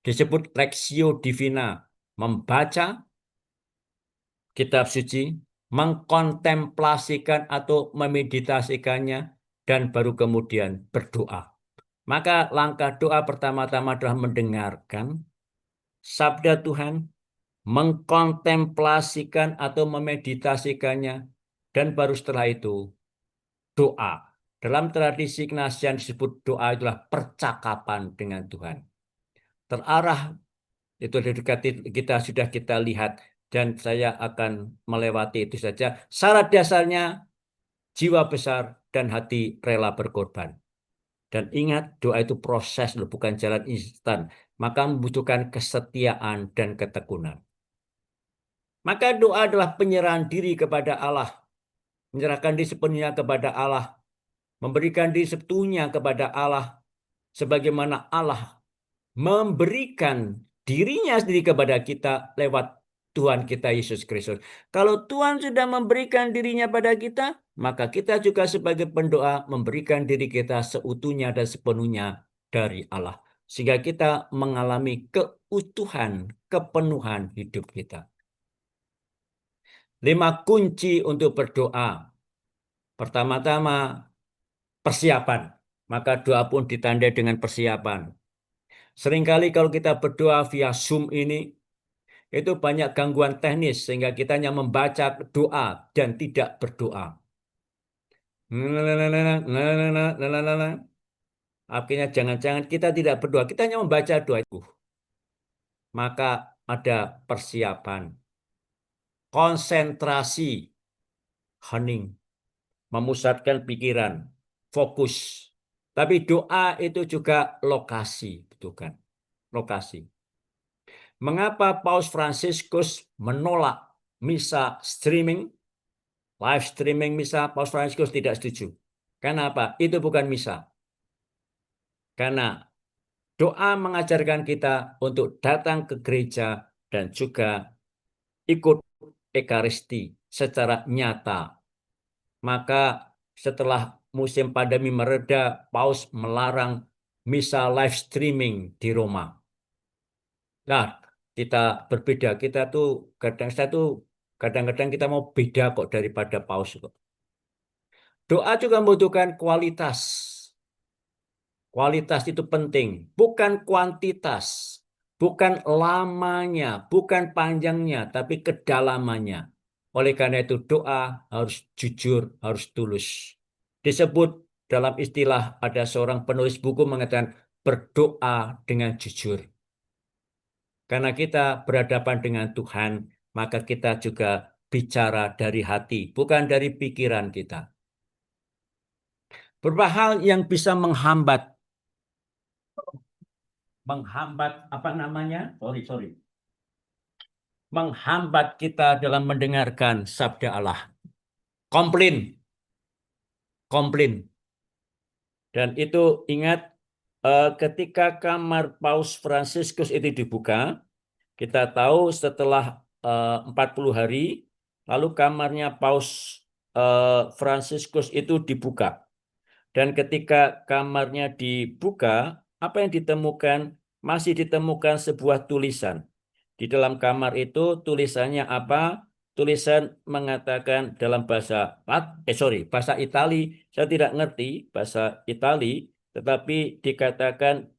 Disebut Lectio Divina, membaca kitab suci, mengkontemplasikan atau memeditasikannya, dan baru kemudian berdoa. Maka langkah doa pertama-tama adalah mendengarkan sabda Tuhan, mengkontemplasikan atau memeditasikannya, dan baru setelah itu doa. Dalam tradisi Ignatian disebut doa adalah percakapan dengan Tuhan. Terarah itu kita sudah kita lihat dan saya akan melewati itu saja. Syarat dasarnya jiwa besar dan hati rela berkorban. Dan ingat, doa itu proses, bukan jalan instan. Maka membutuhkan kesetiaan dan ketekunan. Maka doa adalah penyerahan diri kepada Allah. Menyerahkan diri sepenuhnya kepada Allah. Memberikan diri sepenuhnya kepada Allah. Sebagaimana Allah memberikan dirinya sendiri kepada kita lewat Tuhan kita Yesus Kristus. Kalau Tuhan sudah memberikan dirinya pada kita, maka kita juga sebagai pendoa memberikan diri kita seutuhnya dan sepenuhnya dari Allah. Sehingga kita mengalami keutuhan, kepenuhan hidup kita. 5 kunci untuk berdoa. Pertama-tama, persiapan. Maka doa pun ditandai dengan persiapan. Seringkali kalau kita berdoa via Zoom ini, itu banyak gangguan teknis sehingga kita hanya membaca doa dan tidak berdoa. Akhirnya jangan-jangan kita tidak berdoa, kita hanya membaca doa itu. Maka ada persiapan, konsentrasi, hening, memusatkan pikiran, fokus. Tapi doa itu juga lokasi, betul kan? Lokasi. Mengapa Paus Fransiskus menolak misa streaming? Live streaming misa, Paus Fransiskus tidak setuju. Kenapa? Itu bukan misa. Karena doa mengajarkan kita untuk datang ke gereja dan juga ikut Ekaristi secara nyata. Maka setelah musim pandemi mereda, Paus melarang misa live streaming di Roma. Nah, kita berbeda. Kadang-kadang kita mau beda kok daripada Paus kok. Doa juga membutuhkan kualitas. Kualitas itu penting, bukan kuantitas, bukan lamanya, bukan panjangnya, tapi kedalamannya. Oleh karena itu doa harus jujur, harus tulus. Disebut dalam istilah ada seorang penulis buku mengatakan berdoa dengan jujur. Karena kita berhadapan dengan Tuhan, maka kita juga bicara dari hati, bukan dari pikiran kita. Beberapa hal yang bisa menghambat menghambat kita dalam mendengarkan sabda Allah. Komplain. Dan itu ingat ketika kamar Paus Fransiskus itu dibuka, kita tahu setelah 40 hari, lalu kamarnya Paus Fransiskus itu dibuka. Dan ketika kamarnya dibuka, apa yang ditemukan? Masih ditemukan sebuah tulisan. Di dalam kamar itu tulisannya apa? Tulisan mengatakan dalam bahasa Itali. Saya tidak ngerti bahasa Itali, tetapi dikatakan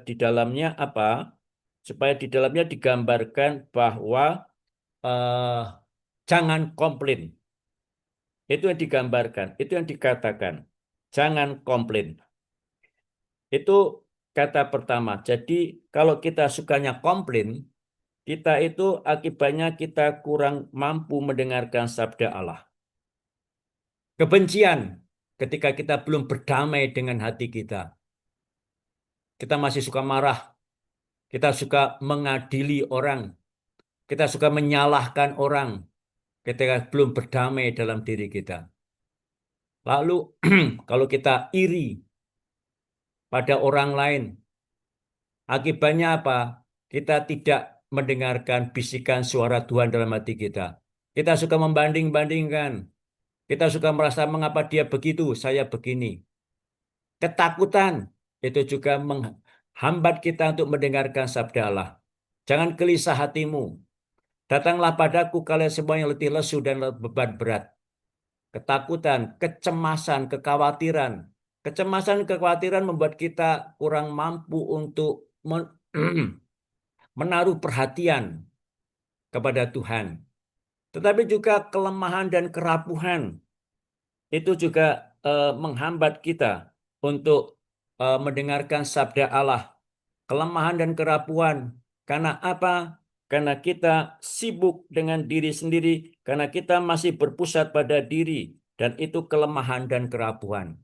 di dalamnya apa? Supaya di dalamnya digambarkan bahwa jangan komplain. Itu yang digambarkan, itu yang dikatakan. Jangan komplain. Itu kata pertama. Jadi kalau kita sukanya komplain, kita itu akibatnya kita kurang mampu mendengarkan sabda Allah. Kebencian ketika kita belum berdamai dengan hati kita. Kita masih suka marah. Kita suka mengadili orang. Kita suka menyalahkan orang ketika belum berdamai dalam diri kita. Lalu kalau kita iri pada orang lain, akibatnya apa? Kita tidak mendengarkan bisikan suara Tuhan dalam hati kita. Kita suka membanding-bandingkan. Kita suka merasa mengapa dia begitu, saya begini. Ketakutan itu juga menghambat kita untuk mendengarkan sabda Allah. Jangan gelisah hatimu. Datanglah padaku kalian semua yang letih lesu dan beban berat. Ketakutan, kecemasan, kekhawatiran. Kecemasan, kekhawatiran membuat kita kurang mampu untuk menaruh perhatian kepada Tuhan. Tetapi juga kelemahan dan kerapuhan itu juga menghambat kita untuk mendengarkan sabda Allah. Kelemahan dan kerapuhan. Karena apa? Karena kita sibuk dengan diri sendiri, karena kita masih berpusat pada diri, dan itu kelemahan dan kerapuhan.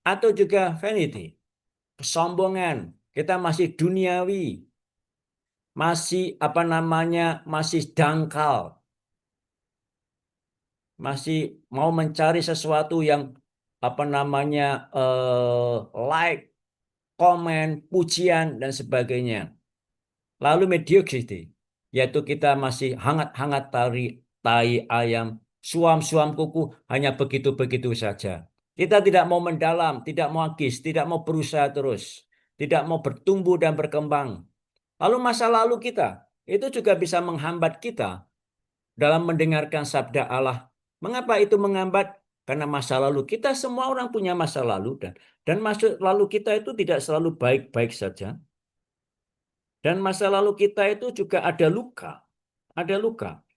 Atau juga vanity, kesombongan. Kita masih duniawi, masih masih dangkal, masih mau mencari sesuatu yang like, komen, pujian dan sebagainya. Lalu mediocrity, yaitu kita masih hangat-hangat tai ayam, suam-suam kuku, hanya begitu-begitu saja. Kita tidak mau mendalam, tidak mau agis, tidak mau berusaha terus, tidak mau bertumbuh dan berkembang. Lalu masa lalu kita, itu juga bisa menghambat kita dalam mendengarkan sabda Allah. Mengapa itu menghambat? Karena masa lalu kita, semua orang punya masa lalu, dan masa lalu kita itu tidak selalu baik-baik saja. Dan masa lalu kita itu juga ada luka. Ada luka.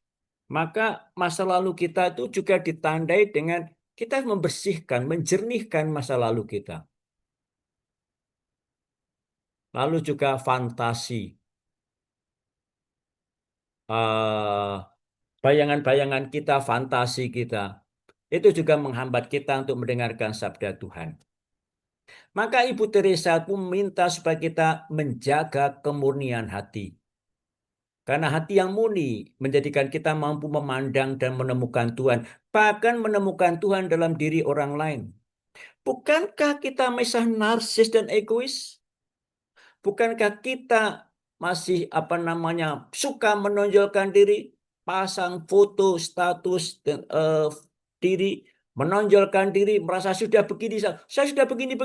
Maka masa lalu kita itu juga ditandai dengan kita membersihkan, menjernihkan masa lalu kita. Lalu juga fantasi. Bayangan-bayangan kita, fantasi kita. Itu juga menghambat kita untuk mendengarkan sabda Tuhan. Maka Ibu Teresa pun meminta supaya kita menjaga kemurnian hati. Karena hati yang murni menjadikan kita mampu memandang dan menemukan Tuhan. Bahkan menemukan Tuhan dalam diri orang lain. Bukankah kita masih narsis dan egois? Bukankah kita masih suka menonjolkan diri? Pasang foto, status, diri. Menonjolkan diri, merasa sudah begini. Saya sudah begini.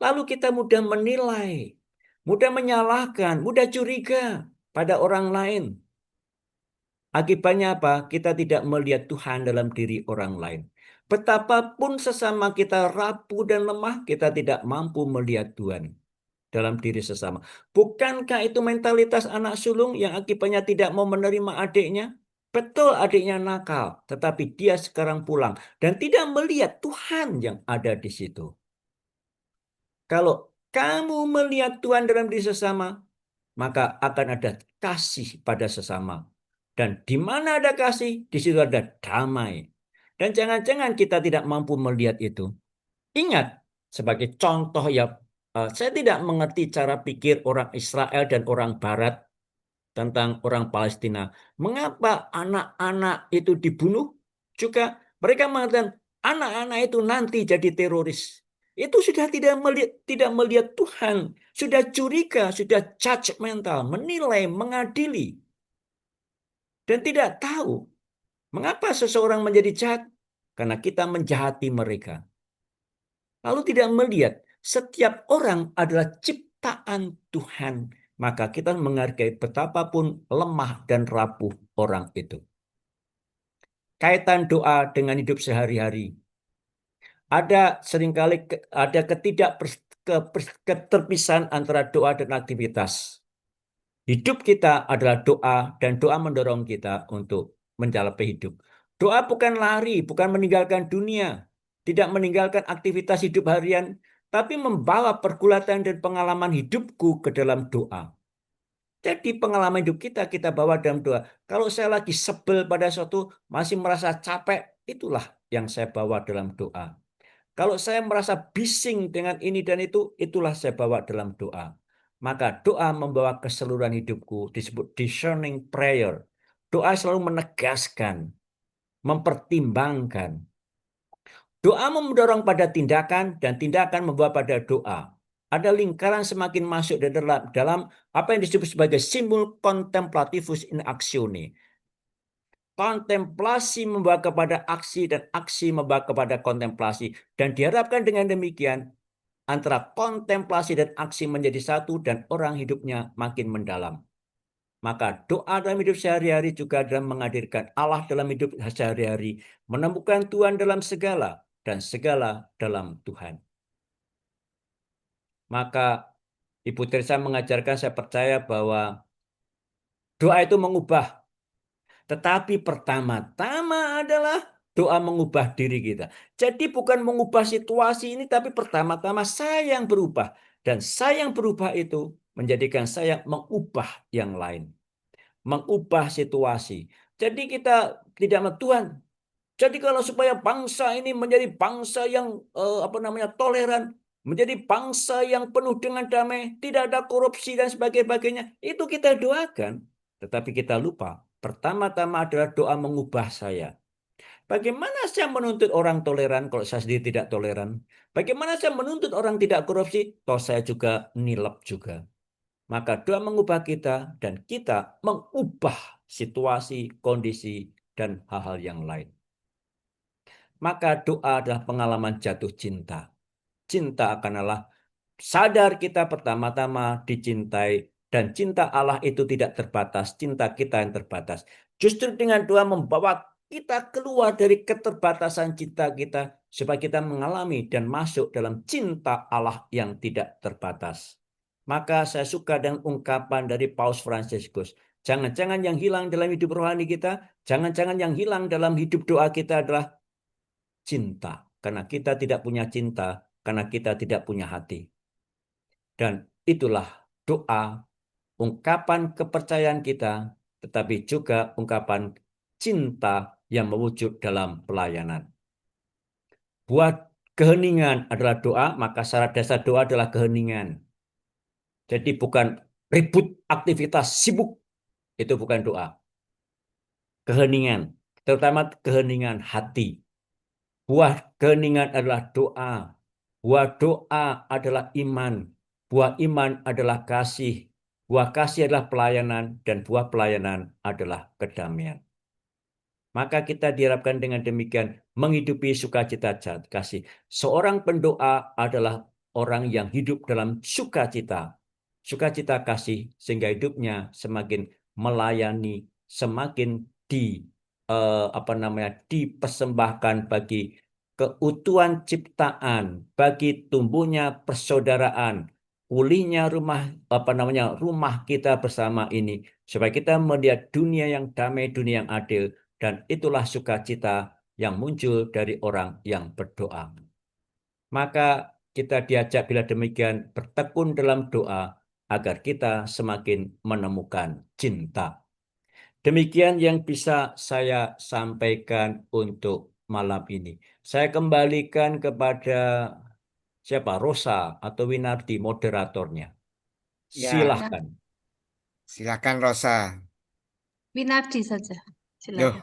Lalu kita mudah menilai, mudah menyalahkan, mudah curiga pada orang lain. Akibatnya apa? Kita tidak melihat Tuhan dalam diri orang lain. Betapapun sesama kita rapuh dan lemah, kita tidak mampu melihat Tuhan dalam diri sesama. Bukankah itu mentalitas anak sulung yang akibatnya tidak mau menerima adiknya? Betul, adiknya nakal, tetapi dia sekarang pulang dan tidak melihat Tuhan yang ada di situ. Kalau kamu melihat Tuhan dalam diri sesama, maka akan ada kasih pada sesama. Dan di mana ada kasih, di situ ada damai. Dan jangan-jangan kita tidak mampu melihat itu. Ingat, sebagai contoh ya, saya tidak mengerti cara pikir orang Israel dan orang Barat tentang orang Palestina. Mengapa anak-anak itu dibunuh? Juga mereka mengatakan anak-anak itu nanti jadi teroris. Itu sudah tidak melihat Tuhan, sudah curiga, sudah judgmental, menilai, mengadili. Dan tidak tahu mengapa seseorang menjadi jahat. Karena kita menjahati mereka. Lalu tidak melihat setiap orang adalah ciptaan Tuhan. Maka kita menghargai betapapun lemah dan rapuh orang itu. Kaitan doa dengan hidup sehari-hari. Ada seringkali ada keterpisahan antara doa dan aktivitas. Hidup kita adalah doa dan doa mendorong kita untuk menjalani hidup. Doa bukan lari, bukan meninggalkan dunia, tidak meninggalkan aktivitas hidup harian, tapi membawa pergulatan dan pengalaman hidupku ke dalam doa. Jadi pengalaman hidup kita bawa dalam doa. Kalau saya lagi sebel pada suatu, masih merasa capek, itulah yang saya bawa dalam doa. Kalau saya merasa bising dengan ini dan itu, itulah saya bawa dalam doa. Maka doa membawa keseluruhan hidupku, disebut discerning prayer. Doa selalu menegaskan, mempertimbangkan. Doa mendorong pada tindakan dan tindakan membawa pada doa. Ada lingkaran semakin masuk dalam apa yang disebut sebagai simul contemplativus in actione. kontemplasi membawa kepada aksi dan aksi membawa kepada kontemplasi. Dan diharapkan dengan demikian antara kontemplasi dan aksi menjadi satu dan orang hidupnya makin mendalam. Maka doa dalam hidup sehari-hari juga adalah menghadirkan Allah dalam hidup sehari-hari, menemukan Tuhan dalam segala dan segala dalam Tuhan. Maka Ibu Teresa mengajarkan, saya percaya bahwa doa itu mengubah. Tetapi pertama-tama adalah doa mengubah diri kita. Jadi bukan mengubah situasi ini, tapi pertama-tama saya yang berubah. Dan saya yang berubah itu menjadikan saya mengubah yang lain. Mengubah situasi. Jadi kita tidak Tuhan. Jadi kalau supaya bangsa ini menjadi bangsa yang toleran, menjadi bangsa yang penuh dengan damai, tidak ada korupsi dan sebagainya, itu kita doakan. Tetapi kita lupa, pertama-tama adalah doa mengubah saya. Bagaimana saya menuntut orang toleran kalau saya sendiri tidak toleran? Bagaimana saya menuntut orang tidak korupsi? Toh saya juga nilep juga. Maka doa mengubah kita dan kita mengubah situasi, kondisi, dan hal-hal yang lain. Maka doa adalah pengalaman jatuh cinta. Cinta akan Allah. Sadar kita pertama-tama dicintai. Dan cinta Allah itu tidak terbatas. Cinta kita yang terbatas. Justru dengan doa membawa kita keluar dari keterbatasan cinta kita. Supaya kita mengalami dan masuk dalam cinta Allah yang tidak terbatas. Maka saya suka dengan ungkapan dari Paus Fransiskus. Jangan-jangan yang hilang dalam hidup rohani kita. Jangan-jangan yang hilang dalam hidup doa kita adalah cinta. Karena kita tidak punya cinta. Karena kita tidak punya hati. Dan itulah doa, ungkapan kepercayaan kita, tetapi juga ungkapan cinta yang mewujud dalam pelayanan. Buat keheningan adalah doa, maka syarat dasar doa adalah keheningan. Jadi bukan ribut aktivitas sibuk, itu bukan doa. Keheningan, terutama keheningan hati. Buah keheningan adalah doa. Buah doa adalah iman. Buah iman adalah kasih. Buah kasih adalah pelayanan. Dan buah pelayanan adalah kedamaian. Maka kita diharapkan dengan demikian menghidupi sukacita kasih. Seorang pendoa adalah orang yang hidup dalam sukacita. Sukacita kasih sehingga hidupnya semakin melayani, semakin dipersembahkan bagi keutuhan ciptaan, bagi tumbuhnya persaudaraan, pulihnya rumah kita bersama ini, supaya kita melihat dunia yang damai, dunia yang adil, dan itulah sukacita yang muncul dari orang yang berdoa. Maka kita diajak bila demikian bertekun dalam doa agar kita semakin menemukan cinta. Demikian yang bisa saya sampaikan untuk malam ini. Saya kembalikan kepada siapa? Rosa atau Winardi, moderatornya. Ya, Silahkan. silakan Rosa. Winardi saja. Loh, Silakan.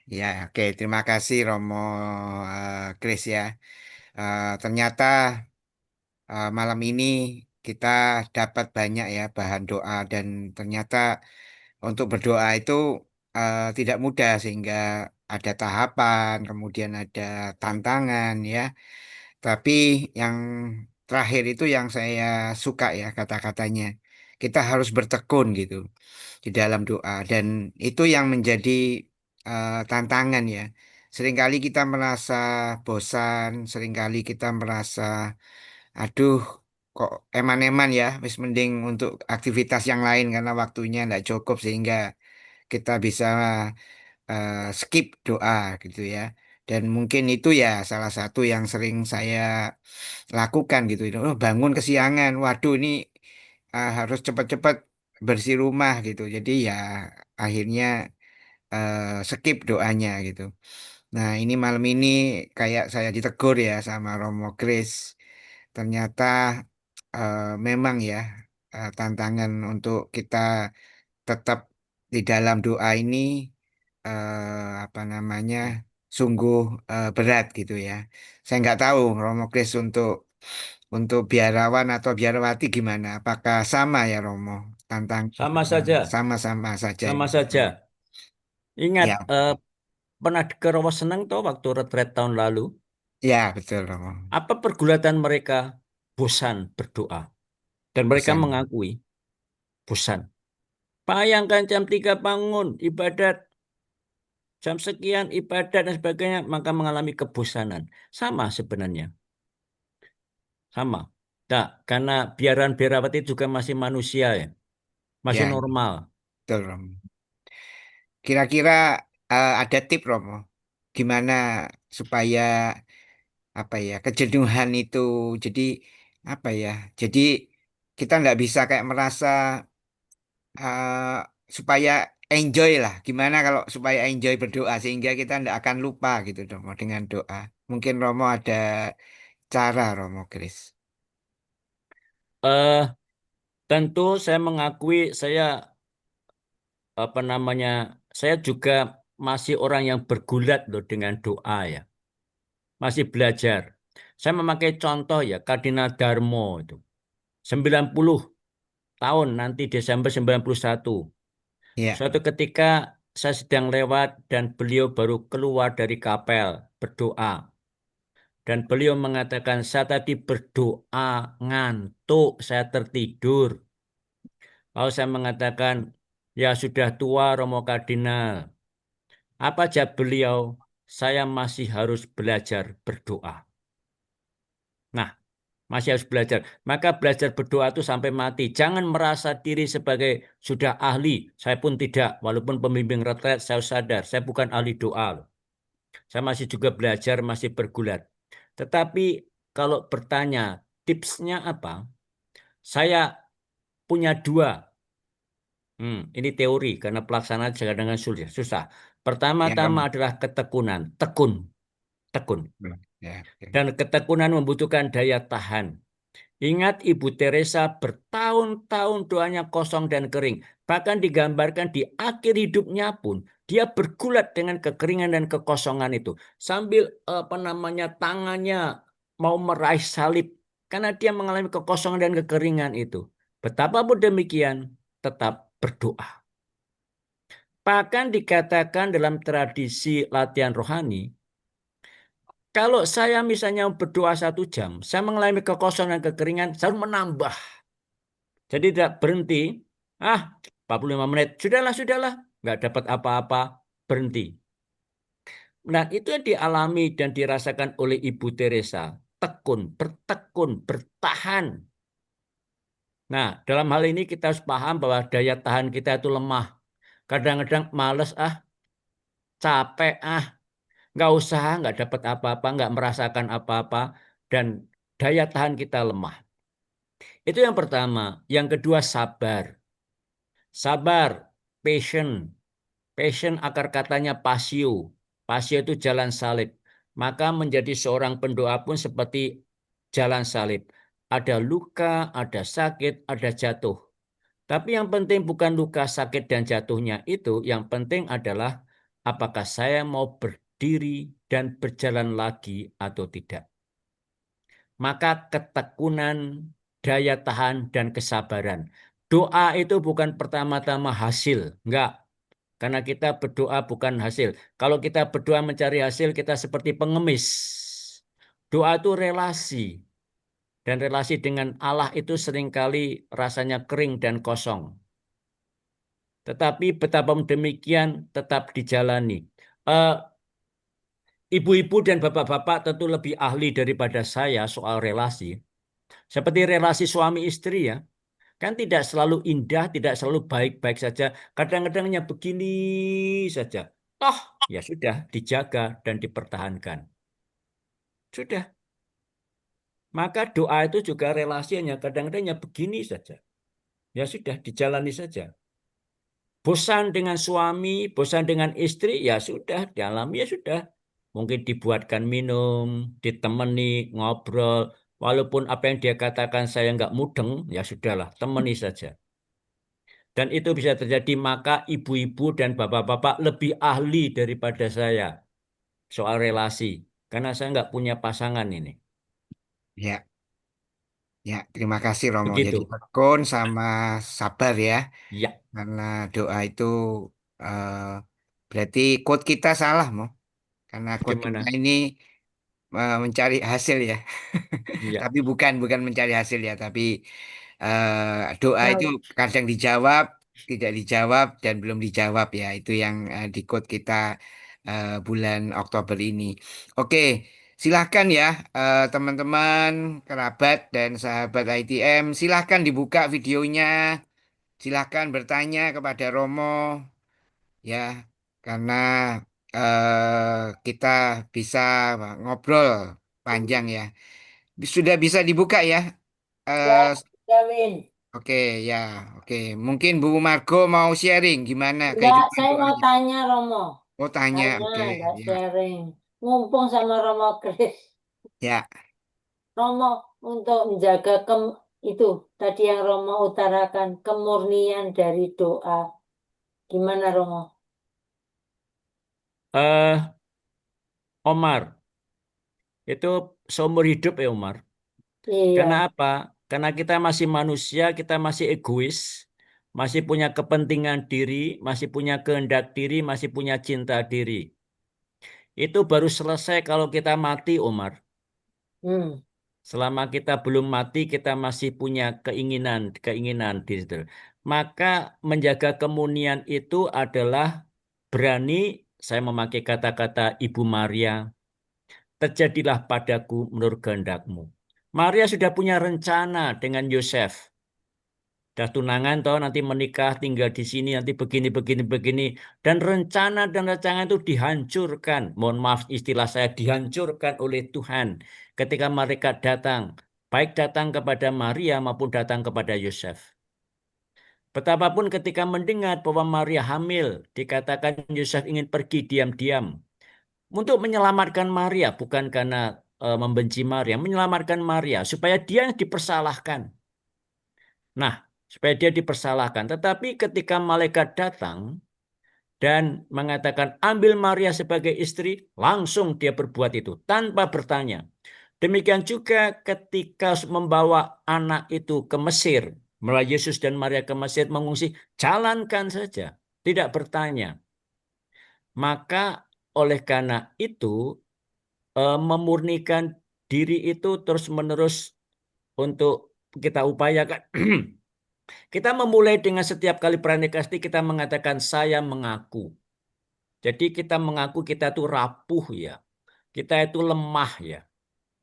ya oke. Terima kasih Romo Chris ya. Ternyata malam ini kita dapat banyak ya bahan doa dan ternyata untuk berdoa itu tidak mudah sehingga ada tahapan, kemudian ada tantangan ya. Tapi yang terakhir itu yang saya suka ya kata-katanya. Kita harus bertekun gitu di dalam doa dan itu yang menjadi tantangan ya. Seringkali kita merasa bosan, seringkali kita merasa aduh kok eman-eman ya, wis mending untuk aktivitas yang lain karena waktunya nggak cukup sehingga kita bisa skip doa gitu ya. Dan mungkin itu ya salah satu yang sering saya lakukan gitu. Oh, bangun kesiangan, waduh ini harus cepat-cepat bersih rumah gitu. Jadi ya akhirnya skip doanya gitu. Nah ini malam ini kayak saya ditegur ya sama Romo Chris. Ternyata memang ya tantangan untuk kita tetap di dalam doa ini apa namanya sungguh berat gitu ya. Saya nggak tahu Romo Kris untuk biarawan atau biarawati gimana? Apakah sama ya Romo tantang Sama saja. sama-sama saja Sama ya. saja. Ingat, Ya, pernah ke Romo Seneng toh waktu retret tahun lalu? ya betul Romo. Apa pergulatan mereka? Bosan berdoa. Dan mereka Pesan. mengakui bosan. Bayangkan jam 3 bangun, ibadat, jam sekian ibadat dan sebagainya, maka mengalami kebosanan. Sama sebenarnya, sama. Nah, karena biaran biarawati juga masih manusia ya, masih Ya, normal. betul Romo. Kira-kira ada tip Romo, gimana supaya apa ya kejenuhan itu jadi apa ya? Jadi kita nggak bisa kayak merasa supaya enjoy lah. Gimana kalau supaya enjoy berdoa sehingga kita nggak akan lupa gitu Romo dengan doa. Mungkin Romo ada cara Romo Chris. eh Tentu saya mengakui saya apa namanya, saya juga masih orang yang bergulat loh dengan doa ya, masih belajar. Saya memakai contoh ya, Kardinal Darmo itu, 90 tahun nanti Desember 91. Ya, Suatu ketika saya sedang lewat dan beliau baru keluar dari kapel berdoa. Dan beliau mengatakan, saya tadi berdoa ngantuk, saya tertidur. Lalu saya mengatakan, ya sudah tua Romo Kardinal. Apa jawab beliau? Saya masih harus belajar berdoa. Nah, masih harus belajar. Maka belajar berdoa itu sampai mati. Jangan merasa diri sebagai sudah ahli. Saya pun tidak. Walaupun pembimbing retret, saya sadar. Saya bukan ahli doa loh. Saya masih juga belajar, masih bergulat. Tetapi kalau bertanya, tipsnya apa? Saya punya dua. Ini teori, karena pelaksanaan kadang-kadang sulit, susah. ya Pertama-tama Romo. adalah ketekunan. Tekun. Tekun. Ya, oke. Dan ketekunan membutuhkan daya tahan. Ingat Ibu Teresa bertahun-tahun doanya kosong dan kering. Bahkan digambarkan di akhir hidupnya pun dia bergulat dengan kekeringan dan kekosongan itu. Sambil apa namanya tangannya mau meraih salib. Karena dia mengalami kekosongan dan kekeringan itu. Betapapun demikian tetap berdoa. Bahkan dikatakan dalam tradisi latihan rohani, kalau saya misalnya berdoa 1 jam, saya mengalami kekosongan dan kekeringan, saya harus menambah. Jadi tidak berhenti. 45 menit. Sudahlah, sudahlah. Nggak dapat apa-apa. Berhenti. Nah, itu yang dialami dan dirasakan oleh Ibu Teresa. Tekun, bertekun, bertahan. Nah, dalam hal ini kita harus paham bahwa daya tahan kita itu lemah. Kadang-kadang males, capek, nggak usah, nggak dapat apa-apa, nggak merasakan apa-apa. Dan daya tahan kita lemah. Itu yang pertama. Yang kedua, sabar. Sabar, patient. Passion akar katanya pasio. Pasio itu jalan salib. Maka menjadi seorang pendoa pun seperti jalan salib. Ada luka, ada sakit, ada jatuh. Tapi yang penting bukan luka, sakit, dan jatuhnya itu. Yang penting adalah apakah saya mau berdiri dan berjalan lagi atau tidak. Maka ketekunan, daya tahan, dan kesabaran. Doa itu bukan pertama-tama hasil. Enggak. Karena kita berdoa bukan hasil. Kalau kita berdoa mencari hasil, kita seperti pengemis. Doa itu relasi. Dan relasi dengan Allah itu seringkali rasanya kering dan kosong. Tetapi betapa demikian tetap dijalani. Eh, Ibu-ibu dan bapak-bapak tentu lebih ahli daripada saya soal relasi. Seperti relasi suami istri ya. Kan tidak selalu indah, tidak selalu baik-baik saja. Kadang-kadangnya begini saja. Toh, ya sudah dijaga dan dipertahankan. Sudah. Maka doa itu juga relasinya kadang-kadangnya begini saja. Ya sudah dijalani saja. Bosan dengan suami, bosan dengan istri, ya sudah, dialami ya sudah. Mungkin dibuatkan minum, ditemani, ngobrol. Walaupun apa yang dia katakan saya nggak mudeng, ya sudahlah, temani saja. Dan itu bisa terjadi, maka ibu-ibu dan bapak-bapak lebih ahli daripada saya soal relasi. Karena saya nggak punya pasangan ini. Ya, ya. Terima kasih Romo. Jadi Begitu. tekun sama sabar ya. Ya, Karena doa itu eh, Berarti quote kita salah, Mo. Karena quote kita Gimana? ini mencari hasil ya. Iya. Tapi bukan mencari hasil ya, tapi doa itu Tahu. kadang dijawab, tidak dijawab dan belum dijawab ya. Itu yang di quote kita bulan Oktober ini. Oke, silahkan ya teman-teman, kerabat dan sahabat ITM, silahkan dibuka videonya, silahkan bertanya kepada Romo ya, karena kita bisa ngobrol panjang ya. Sudah bisa dibuka ya. Ya, Eh, Kevin. oke ya, oke. Mungkin Bu Margo mau sharing gimana Enggak, kehidupan saya mau doanya. tanya Romo. Oh tanya, Tanya, oke enggak ya, sharing. Mumpung sama Romo Kris. ya. Romo untuk menjaga itu tadi yang Romo utarakan kemurnian dari doa. Gimana Romo? Eh, Omar, itu seumur hidup ya Omar. Karena Iya. apa? Karena kita masih manusia, kita masih egois, masih punya kepentingan diri, masih punya kehendak diri, masih punya cinta diri. Itu baru selesai kalau kita mati, Omar. Hmm. Selama kita belum mati, kita masih punya keinginan di situ. Maka menjaga kemunian itu adalah berani, saya memakai kata-kata Ibu Maria, terjadilah padaku menurut kehendakmu. Maria sudah punya rencana dengan Yosef. Dah tunangan toh nanti menikah tinggal di sini nanti begini begini begini dan rencana dan rancangan itu dihancurkan. Mohon maaf istilah saya dihancurkan oleh Tuhan ketika mereka datang, baik datang kepada Maria maupun datang kepada Yosef. Betapapun ketika mendengar bahwa Maria hamil, dikatakan Yosef ingin pergi diam-diam untuk menyelamatkan Maria, bukan karena membenci Maria, menyelamatkan Maria supaya dia yang dipersalahkan. Nah, supaya dia dipersalahkan. Tetapi ketika malaikat datang dan mengatakan ambil Maria sebagai istri, langsung dia berbuat itu tanpa bertanya. Demikian juga ketika membawa anak itu ke Mesir, melalui Yesus dan Maria ke Mesir mengungsi, jalankan saja, tidak bertanya. Maka oleh karena itu memurnikan diri itu terus-menerus untuk kita upayakan. Kita memulai dengan setiap kali pranikasti kita mengatakan saya mengaku. Jadi kita mengaku kita itu rapuh ya. Kita itu lemah ya.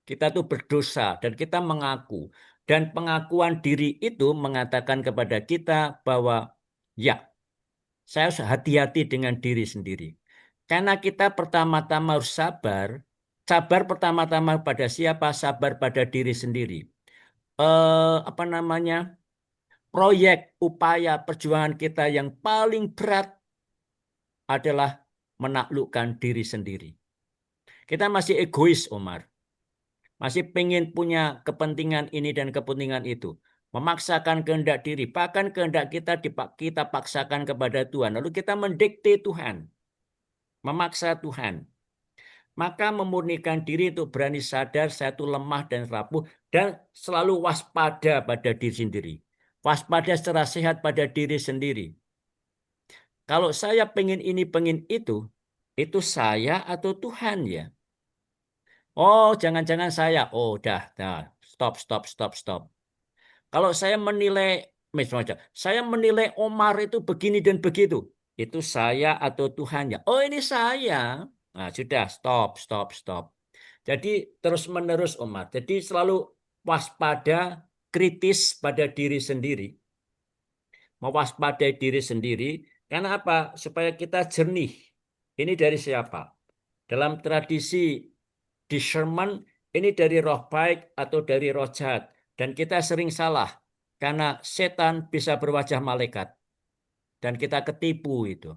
Kita itu berdosa dan kita mengaku. Dan pengakuan diri itu mengatakan kepada kita bahwa ya, saya harus hati-hati dengan diri sendiri. Karena kita pertama-tama harus sabar. Sabar pertama-tama pada siapa? Sabar pada diri sendiri. Apa namanya? Proyek, upaya, perjuangan kita yang paling berat adalah menaklukkan diri sendiri. Kita masih egois, Omar. Masih pengen punya kepentingan ini dan kepentingan itu. Memaksakan kehendak diri. Bahkan kehendak kita paksakan kepada Tuhan. Lalu kita mendikte Tuhan. Memaksa Tuhan. Maka memurnikan diri itu berani sadar saya itu lemah dan rapuh. Dan selalu waspada pada diri sendiri. Waspada secara sehat pada diri sendiri. Kalau saya pengen ini, pengen itu saya atau Tuhan ya? Oh, jangan-jangan saya. Oh, dah. Stop, stop, stop, stop. Kalau saya menilai, misalnya, saya menilai Omar itu begini dan begitu. Itu saya atau Tuhan ya? Oh, ini saya. Nah, sudah, stop, stop, stop. Jadi terus-menerus Omar. Jadi selalu waspada, kritis pada diri sendiri. Mewaspadai diri sendiri. Karena apa? Supaya kita jernih. Ini dari siapa? Dalam tradisi discernment, ini dari roh baik atau dari roh jahat. Dan kita sering salah. Karena setan bisa berwajah malaikat. Dan kita ketipu itu.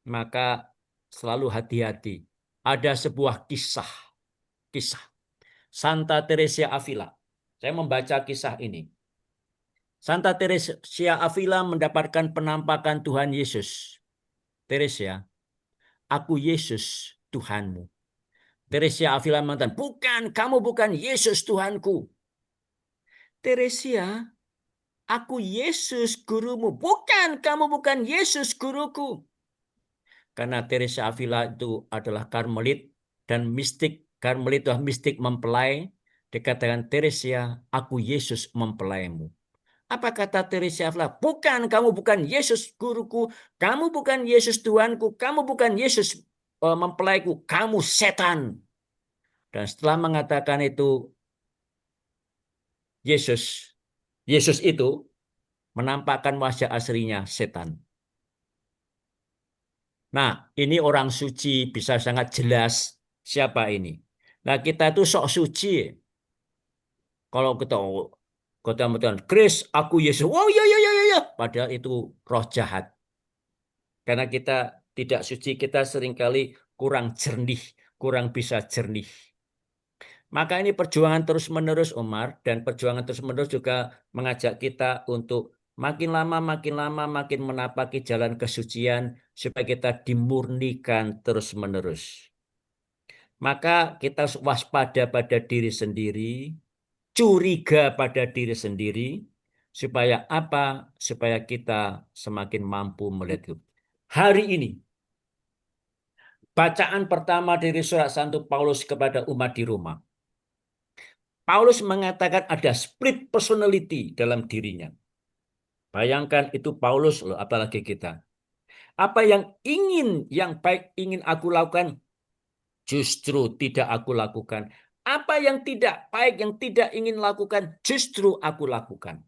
Maka selalu hati-hati. Ada sebuah kisah. Kisah. Santa Teresia Avila. Saya membaca kisah ini. Santa Teresia Avila mendapatkan penampakan Tuhan Yesus. Teresia, aku Yesus Tuhanmu. Teresia Avila mengatakan, bukan, kamu bukan Yesus Tuhanku. Teresia, aku Yesus gurumu. Bukan, kamu bukan Yesus guruku. Karena Teresa Avila itu adalah Karmelit dan mistik. Karmelit itu mistik mempelai. Dikatakan Teresia, aku Yesus mempelaimu. Apa kata Teresa Avila? Bukan, kamu bukan Yesus guruku. Kamu bukan Yesus Tuhanku. Kamu bukan Yesus mempelaiku. Kamu setan. Dan setelah mengatakan itu, Yesus itu menampakkan wajah aslinya setan. Nah, ini orang suci bisa sangat jelas siapa ini. Nah, kita itu sok suci. Kalau kita kata Chris, aku Yesus. Oh iya iya iya iya. Padahal itu roh jahat. Karena kita tidak suci, kita seringkali kurang jernih, kurang bisa jernih. Maka ini perjuangan terus-menerus, Umar, dan perjuangan terus-menerus juga mengajak kita untuk makin lama, makin menapaki jalan kesucian supaya kita dimurnikan terus-menerus. Maka kita waspada pada diri sendiri, curiga pada diri sendiri, supaya apa? Supaya kita semakin mampu melihat itu. Hari ini, bacaan pertama dari surat Santo Paulus kepada umat di Roma. Paulus mengatakan ada split personality dalam dirinya. Bayangkan itu Paulus loh, apalagi kita. Apa yang baik ingin aku lakukan, justru tidak aku lakukan. Apa yang tidak baik, yang tidak ingin lakukan, justru aku lakukan.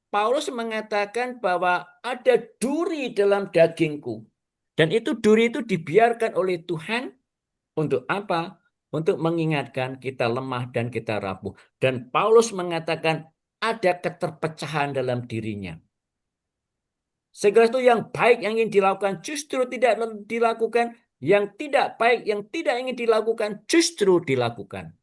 Paulus mengatakan bahwa ada duri dalam dagingku. Dan itu duri itu dibiarkan oleh Tuhan untuk apa? Untuk mengingatkan kita lemah dan kita rapuh. Dan Paulus mengatakan ada keterpecahan dalam dirinya. Segala itu yang baik yang ingin dilakukan justru tidak dilakukan. Yang tidak baik yang tidak ingin dilakukan justru dilakukan.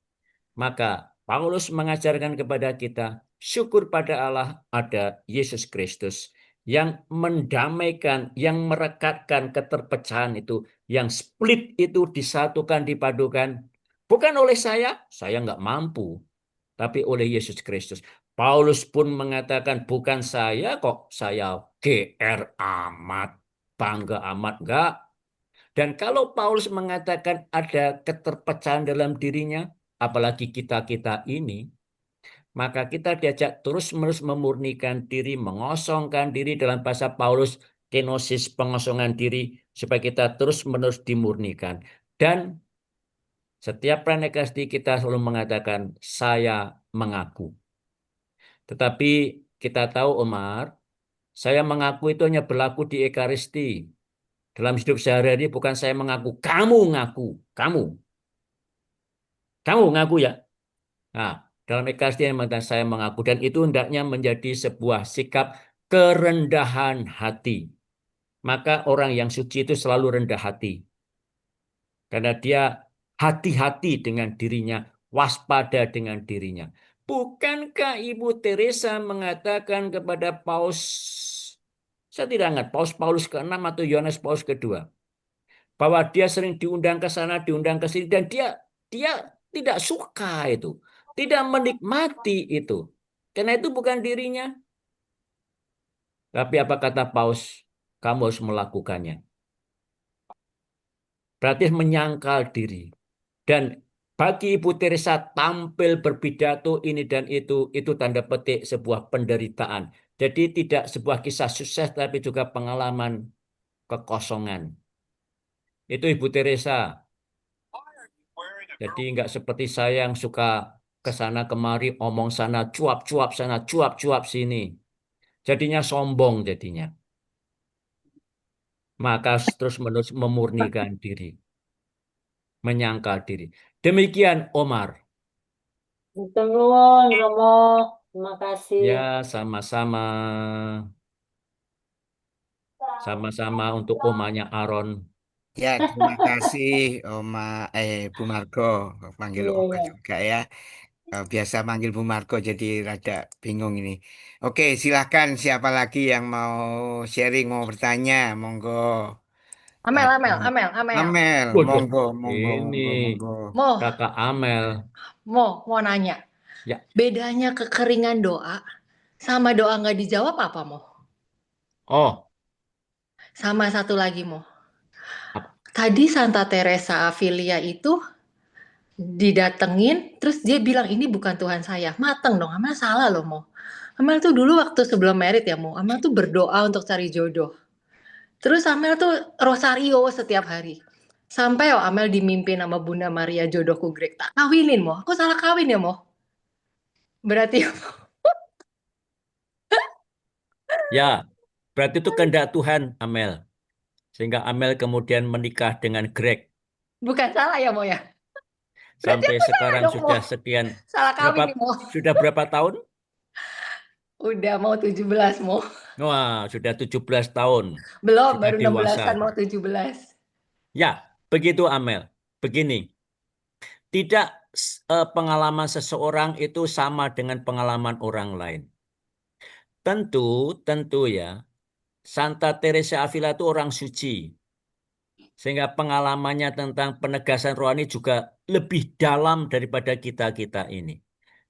Maka Paulus mengajarkan kepada kita, syukur pada Allah ada Yesus Kristus yang mendamaikan, yang merekatkan keterpecahan itu, yang split itu disatukan, dipadukan. Bukan oleh saya nggak mampu, tapi oleh Yesus Kristus. Paulus pun mengatakan, bukan saya kok, saya GR amat, bangga amat, enggak. Dan kalau Paulus mengatakan ada keterpecahan dalam dirinya, apalagi kita-kita ini, maka kita diajak terus-menerus memurnikan diri, mengosongkan diri dalam bahasa Paulus, kenosis, pengosongan diri, supaya kita terus-menerus dimurnikan. Dan setiap pranekasti kita selalu mengatakan, saya mengaku. Tetapi kita tahu, Omar, saya mengaku itu hanya berlaku di Ekaristi. Dalam hidup sehari-hari bukan saya mengaku, kamu ngaku, kamu ngaku ya. Nah, dalam Ekaristi saya mengaku, dan itu hendaknya menjadi sebuah sikap kerendahan hati. Maka orang yang suci itu selalu rendah hati. Karena dia hati-hati dengan dirinya, waspada dengan dirinya. Bukankah Ibu Teresa mengatakan kepada Paus, saya tidak ingat, Paulus ke-6 atau Yohanes Paulus kedua, bahwa dia sering diundang ke sana, diundang ke sini, dan dia tidak suka itu, tidak menikmati itu, karena itu bukan dirinya. Tapi apa kata Paus? Kamu harus melakukannya. Berarti menyangkal diri. Dan bagi Ibu Teresa tampil berpidato ini dan itu tanda petik sebuah penderitaan. Jadi tidak sebuah kisah sukses, tapi juga pengalaman kekosongan. Itu Ibu Teresa. Jadi nggak seperti saya yang suka ke sana kemari, omong sana, cuap-cuap sana, cuap-cuap sini. Jadinya sombong jadinya. Maka terus-menerus memurnikan diri. Menyangkal diri. Demikian Omar. Nuwun, Romo. Terima kasih. Ya, sama-sama. Sama-sama untuk omanya Aaron. Ya, terima kasih Bu Margo, panggil Iya, Oma iya. juga ya. Biasa manggil Bu Margo jadi rada bingung ini. Oke, silahkan siapa lagi yang mau sharing, mau bertanya, monggo. Amel, Ah, Amel, Amel, Amel. Amel, Waduh, monggo, monggo, ini monggo, monggo. Mo, Kakak Amel. mau nanya. Ya. Bedanya kekeringan doa Sama doa nggak dijawab apa, Mo? Oh, Sama satu lagi, Mo. apa? Tadi Santa Teresa Avilia itu didatengin, terus dia bilang ini bukan Tuhan saya. Mateng dong, Amel salah loh, Mo. Amel tuh dulu waktu sebelum merit ya, Mo. Amel tuh berdoa untuk cari jodoh. Terus Amel tuh rosario setiap hari. Sampai oh Amel dimimpin sama Bunda Maria jodohku Greg. Tak kawinin, Mo. Aku salah kawin ya, Mo. Berarti Ya, berarti itu kehendak Tuhan, Amel. Sehingga Amel kemudian menikah dengan Greg. bukan salah ya, Mo ya. Berarti Sampai aku salah sekarang dong, Mo. sudah sekian, Salah kawin nih, Mo. berapa tahun? Udah mau 17, Mo. Wah, sudah 17 tahun. Belum, Sudah baru 16-an dewasa. mau 17. Ya, begitu Amel. Begini, tidak pengalaman seseorang itu sama dengan pengalaman orang lain. Tentu ya, Santa Teresa Avila itu orang suci. Sehingga pengalamannya tentang penegasan rohani juga lebih dalam daripada kita-kita ini.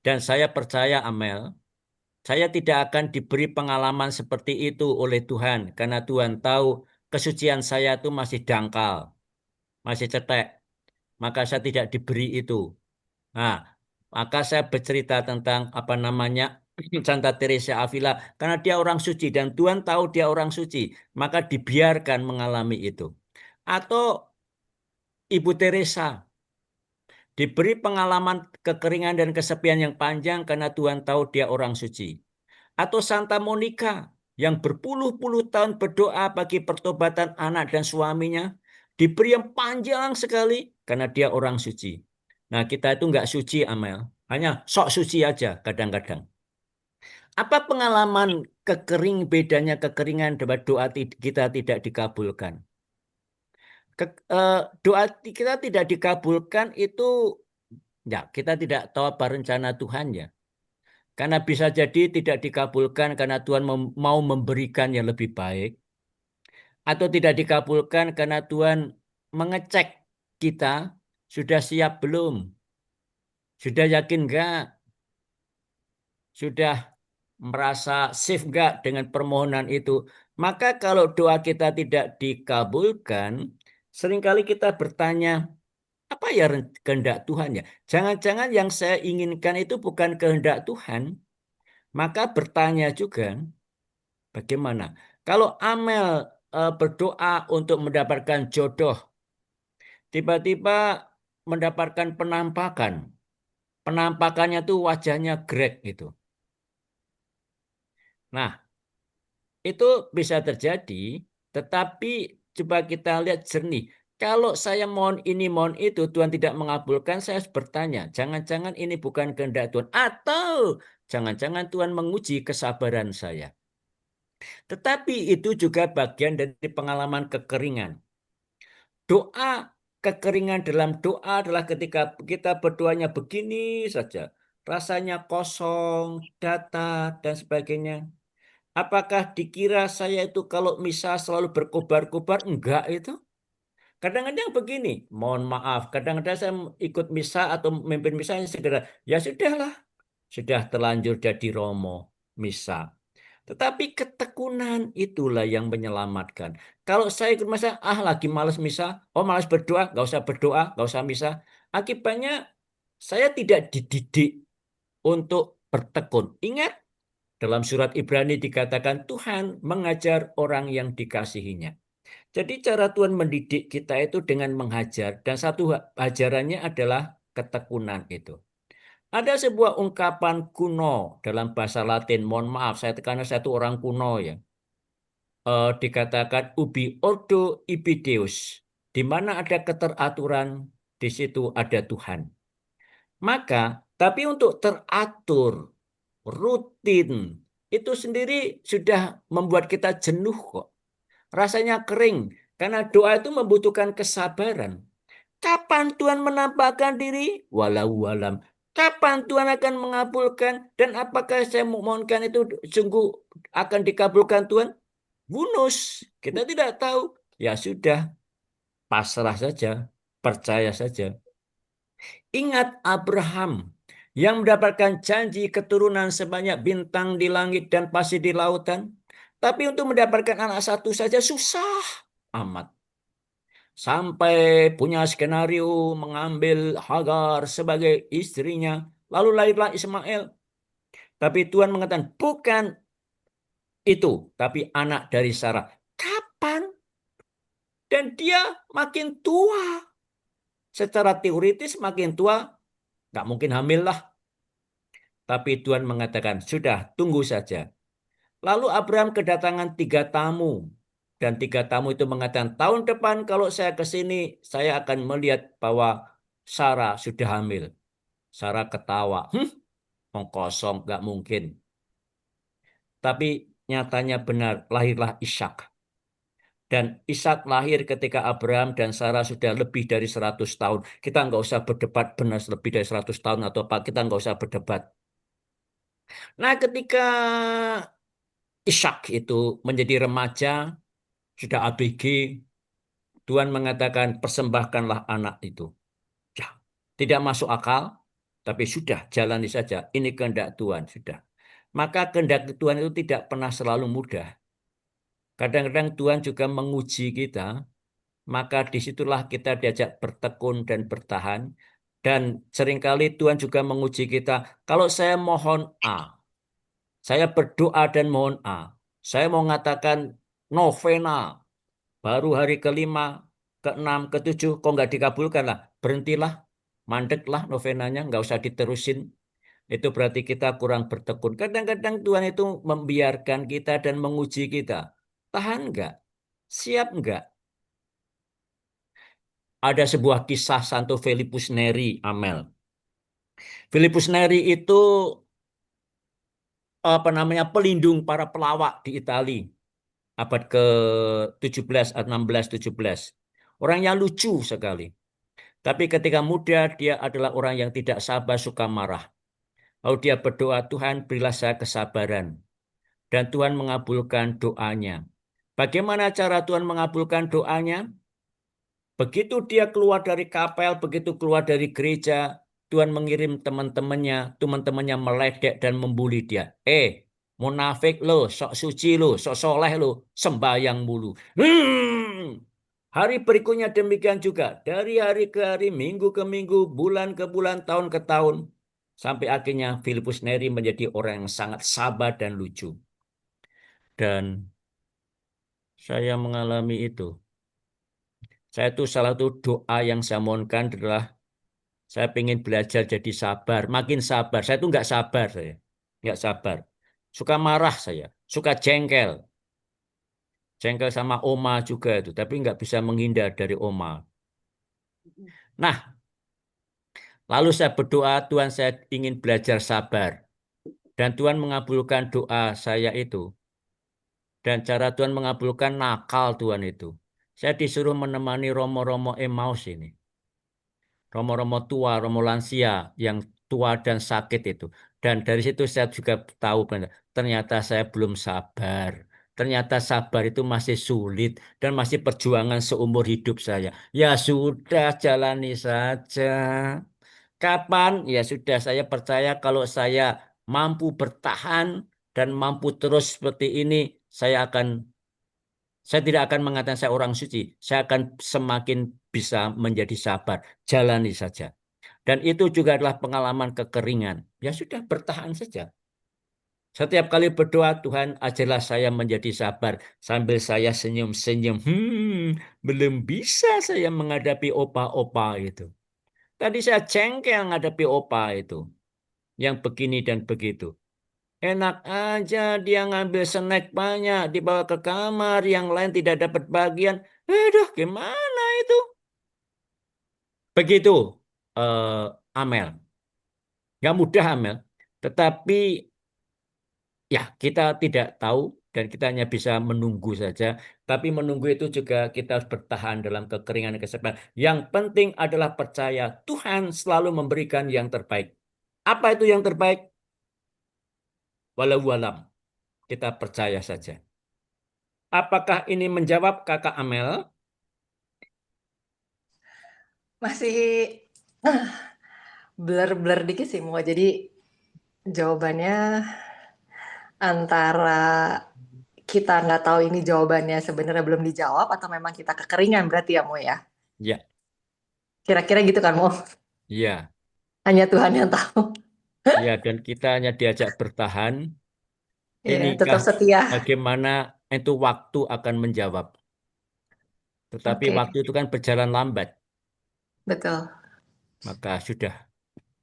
Dan saya percaya Amel, saya tidak akan diberi pengalaman seperti itu oleh Tuhan. Karena Tuhan tahu kesucian saya itu masih dangkal, masih cetek. Maka saya tidak diberi itu. Nah, maka saya bercerita tentang apa namanya Santa Teresa Avila. Karena dia orang suci dan Tuhan tahu dia orang suci. Maka dibiarkan mengalami itu. Atau Ibu Teresa diberi pengalaman kekeringan dan kesepian yang panjang karena Tuhan tahu dia orang suci. Atau Santa Monica yang berpuluh-puluh tahun berdoa bagi pertobatan anak dan suaminya, diberi yang panjang sekali karena dia orang suci. Nah, kita itu nggak suci, Amel. Hanya sok suci aja kadang-kadang. Apa pengalaman bedanya kekeringan dengan doa kita tidak dikabulkan? Doa kita tidak dikabulkan itu ya, kita tidak tahu apa rencana Tuhan ya. Karena bisa jadi tidak dikabulkan karena Tuhan mau memberikan yang lebih baik. Atau tidak dikabulkan karena Tuhan mengecek kita sudah siap belum? Sudah yakin enggak? Sudah merasa safe enggak dengan permohonan itu? Maka kalau doa kita tidak dikabulkan, seringkali kita bertanya, apa ya kehendak Tuhan ya? Jangan-jangan yang saya inginkan itu bukan kehendak Tuhan. Maka bertanya juga, bagaimana? Kalau Amel berdoa untuk mendapatkan jodoh, tiba-tiba mendapatkan penampakan. Penampakannya tuh wajahnya Greg gitu. Nah, itu bisa terjadi, tetapi coba kita lihat jernih. Kalau saya mohon ini, mohon itu, Tuhan tidak mengabulkan, saya harus bertanya, jangan-jangan ini bukan kehendak Tuhan. Atau jangan-jangan Tuhan menguji kesabaran saya. Tetapi itu juga bagian dari pengalaman kekeringan. Doa kekeringan dalam doa adalah ketika kita berdoanya begini saja. Rasanya kosong, datar, dan sebagainya. Apakah dikira saya itu kalau misa selalu berkobar-kobar? Enggak itu. Kadang-kadang begini, mohon maaf, kadang-kadang saya ikut misa atau memimpin misa yang segera, ya sudahlah, sudah terlanjur jadi romo misa. Tetapi ketekunan itulah yang menyelamatkan. Kalau saya ikut misa, lagi malas misa, malas berdoa, nggak usah berdoa, nggak usah misa. Akibatnya saya tidak dididik untuk bertekun. Ingat, dalam surat Ibrani dikatakan Tuhan mengajar orang yang dikasihinya. Jadi cara Tuhan mendidik kita itu dengan menghajar. Dan satu ajarannya adalah ketekunan itu. Ada sebuah ungkapan kuno dalam bahasa Latin. Mohon maaf, karena saya itu orang kuno ya. Dikatakan ubi ordo ibi Deus. Di mana ada keteraturan, di situ ada Tuhan. Maka, tapi untuk teratur, rutin, itu sendiri sudah membuat kita jenuh kok. Rasanya kering, karena doa itu membutuhkan kesabaran. Kapan Tuhan menampakkan diri? Walau alam. Kapan Tuhan akan mengabulkan? Dan apakah saya memohonkan itu sungguh akan dikabulkan Tuhan? Bunus. Kita tidak tahu. Ya sudah, pasrah saja. Percaya saja. Ingat Abraham yang mendapatkan janji keturunan sebanyak bintang di langit dan pasir di lautan. Tapi untuk mendapatkan anak satu saja susah amat. Sampai punya skenario mengambil Hagar sebagai istrinya. Lalu lahirlah Ismail. Tapi Tuhan mengatakan, bukan itu, tapi anak dari Sarah. Kapan? Dan dia makin tua. Secara teoritis makin tua, nggak mungkin hamil lah. Tapi Tuhan mengatakan, sudah, tunggu saja. Lalu Abraham kedatangan 3 tamu. Dan 3 tamu itu mengatakan, tahun depan kalau saya ke sini, saya akan melihat bahwa Sarah sudah hamil. Sarah ketawa. Kosong, nggak mungkin. Tapi nyatanya benar, lahirlah Ishak. Dan Ishak lahir ketika Abraham dan Sarah sudah lebih dari 100 tahun. Kita nggak usah berdebat benar lebih dari 100 tahun atau apa. Kita nggak usah berdebat. Nah, ketika Ishak itu menjadi remaja, sudah ABG, Tuhan mengatakan persembahkanlah anak itu. Ya, tidak masuk akal, tapi sudah jalani saja. Ini kehendak Tuhan, sudah. Maka kehendak Tuhan itu tidak pernah selalu mudah. Kadang-kadang Tuhan juga menguji kita, maka disitulah kita diajak bertekun dan bertahan. Dan seringkali Tuhan juga menguji kita, kalau saya mohon A, saya berdoa dan mohon A, saya mau mengatakan novena, baru hari ke-5, ke-6, ke-7, kok nggak dikabulkan lah, berhentilah, mandeklah novenanya, nggak usah diterusin. Itu berarti kita kurang bertekun. Kadang-kadang Tuhan itu membiarkan kita dan menguji kita. Tahan nggak? Siap nggak? Ada sebuah kisah Santo Filipus Neri, Amel. Filipus Neri itu pelindung para pelawak di Italia abad ke-17, 16, 17. Orang yang lucu sekali. Tapi ketika muda dia adalah orang yang tidak sabar, suka marah. Lalu dia berdoa, Tuhan berilah saya kesabaran. Dan Tuhan mengabulkan doanya. Bagaimana cara Tuhan mengabulkan doanya? Begitu dia keluar dari kapel, begitu keluar dari gereja, Tuhan mengirim teman-temannya meledek dan membuli dia. Munafik lo, sok suci lo, sok soleh lo, sembahyang mulu. Hari berikutnya demikian juga. Dari hari ke hari, minggu ke minggu, bulan ke bulan, tahun ke tahun. Sampai akhirnya Filipus Neri menjadi orang yang sangat sabar dan lucu. Dan saya mengalami itu. Saya tuh salah satu doa yang saya mohonkan adalah saya ingin belajar jadi sabar, makin sabar. Saya tuh nggak sabar, saya nggak sabar. Suka marah saya, suka jengkel sama oma juga itu, tapi nggak bisa menghindar dari oma. Nah, lalu saya berdoa, Tuhan saya ingin belajar sabar, dan Tuhan mengabulkan doa saya itu. Dan cara Tuhan mengabulkan nakal Tuhan itu. Saya disuruh menemani romo-romo Emmaus ini. Romo-romo tua, romo lansia yang tua dan sakit itu. Dan dari situ saya juga tahu ternyata saya belum sabar. Ternyata sabar itu masih sulit dan masih perjuangan seumur hidup saya. Ya sudah, jalani saja. Kapan? Ya sudah, saya percaya kalau saya mampu bertahan dan mampu terus seperti ini, saya tidak akan mengatakan saya orang suci. Saya akan semakin bisa menjadi sabar. Jalani saja. Dan itu juga adalah pengalaman kekeringan. Ya sudah, bertahan saja. Setiap kali berdoa, Tuhan ajarlah saya menjadi sabar. Sambil saya senyum-senyum. Belum bisa saya menghadapi opa-opa itu. Tadi saya jengkel menghadapi opa itu. Yang begini dan begitu. Enak aja dia ngambil snack banyak, dibawa ke kamar, yang lain tidak dapat bagian. Aduh, gimana itu? Begitu, Amel. Nggak mudah, Amel. Tetapi ya kita tidak tahu dan kita hanya bisa menunggu saja. Tapi menunggu itu juga kita harus bertahan dalam kekeringan dan kesabaran. Yang penting adalah percaya Tuhan selalu memberikan yang terbaik. Apa itu yang terbaik? Walau alam. Kita percaya saja. Apakah ini menjawab Kakak Amel? Masih blur-blur dikit sih mau. Jadi jawabannya antara kita nggak tahu ini jawabannya sebenarnya belum dijawab atau memang kita kekeringan berarti ya Mo ya. Ya, Kira-kira gitu kan Mo. ya, Hanya Tuhan yang tahu. ya. Dan kita hanya diajak bertahan. Iya, Inikah tetap setia. bagaimana itu waktu akan menjawab. Tetapi Oke, waktu itu kan berjalan lambat. betul. Maka sudah,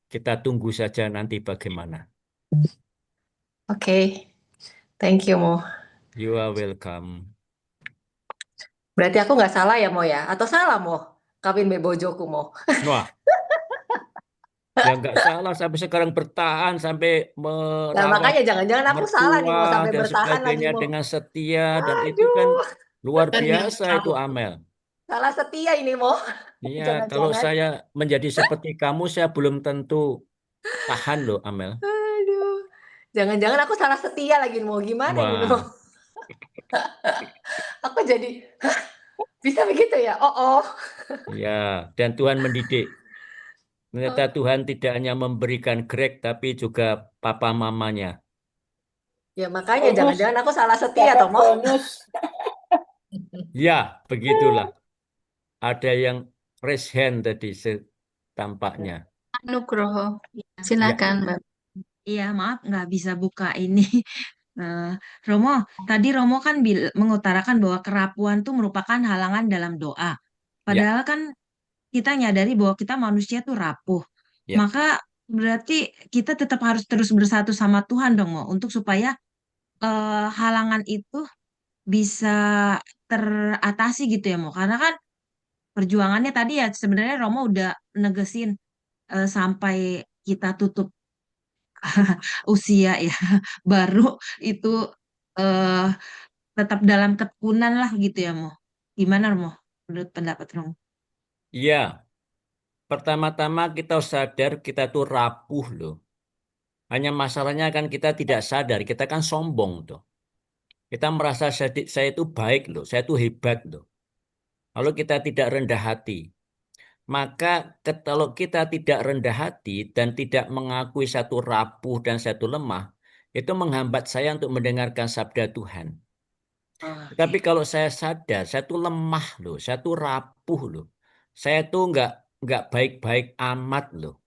kita tunggu saja nanti bagaimana. Oke, thank you Mo. You are welcome. Berarti aku nggak salah ya Mo ya? Atau salah Mo? Kawin be bojoku Mo. Wah, ya nggak salah sampai sekarang bertahan sampai Nah merawat makanya jangan-jangan aku salah nih Mo mertua sampai dan bertahan lagi sebagainya Mo. dengan setia dan itu kan Aduh, luar kan nggak biasa itu tahu. Amel. Salah setia ini Mo. Iya, kalau Jangan-jangan. saya menjadi seperti kamu, saya belum tentu tahan loh, Amel. Aduh. Jangan-jangan aku salah setia lagi Mo. Gimana ini Mo? Wah, Aku jadi, hah, bisa begitu ya? Oh, oh. ya. Dan Tuhan mendidik. Ternyata Oh. Tuhan tidak hanya memberikan grek, tapi juga papa mamanya. Ya makanya Bonus, jangan-jangan aku salah setia dapat toh Mo. bonus. Ya, begitulah. Ada yang raise hand tadi tampaknya. Nugroho. Ya, Silakan, Mbak. Iya, maaf nggak bisa buka ini. Eh, Romo, tadi Romo kan mengutarakan bahwa kerapuhan itu merupakan halangan dalam doa. ya, Padahal kan kita nyadari bahwa kita manusia tuh rapuh. ya. Maka berarti kita tetap harus terus bersatu sama Tuhan dong, Mo, untuk supaya halangan itu bisa teratasi gitu ya, Mo. Karena kan perjuangannya tadi ya sebenarnya Romo udah negesin sampai kita tutup usia ya baru itu eh tetap dalam ketekunan lah gitu ya Mo. Gimana Mo? Menurut pendapat Romo? Ya, pertama-tama kita sadar kita tuh rapuh loh. Hanya masalahnya kan kita tidak sadar, kita kan sombong tuh. Kita merasa saya itu baik loh, saya itu hebat loh. Lalu kita tidak rendah hati. Maka kalau kita tidak rendah hati dan tidak mengakui satu rapuh dan satu lemah, itu menghambat saya untuk mendengarkan sabda Tuhan. Tetapi Oke. kalau saya sadar, saya tuh lemah loh, saya tuh rapuh loh. Saya tuh nggak baik-baik amat loh.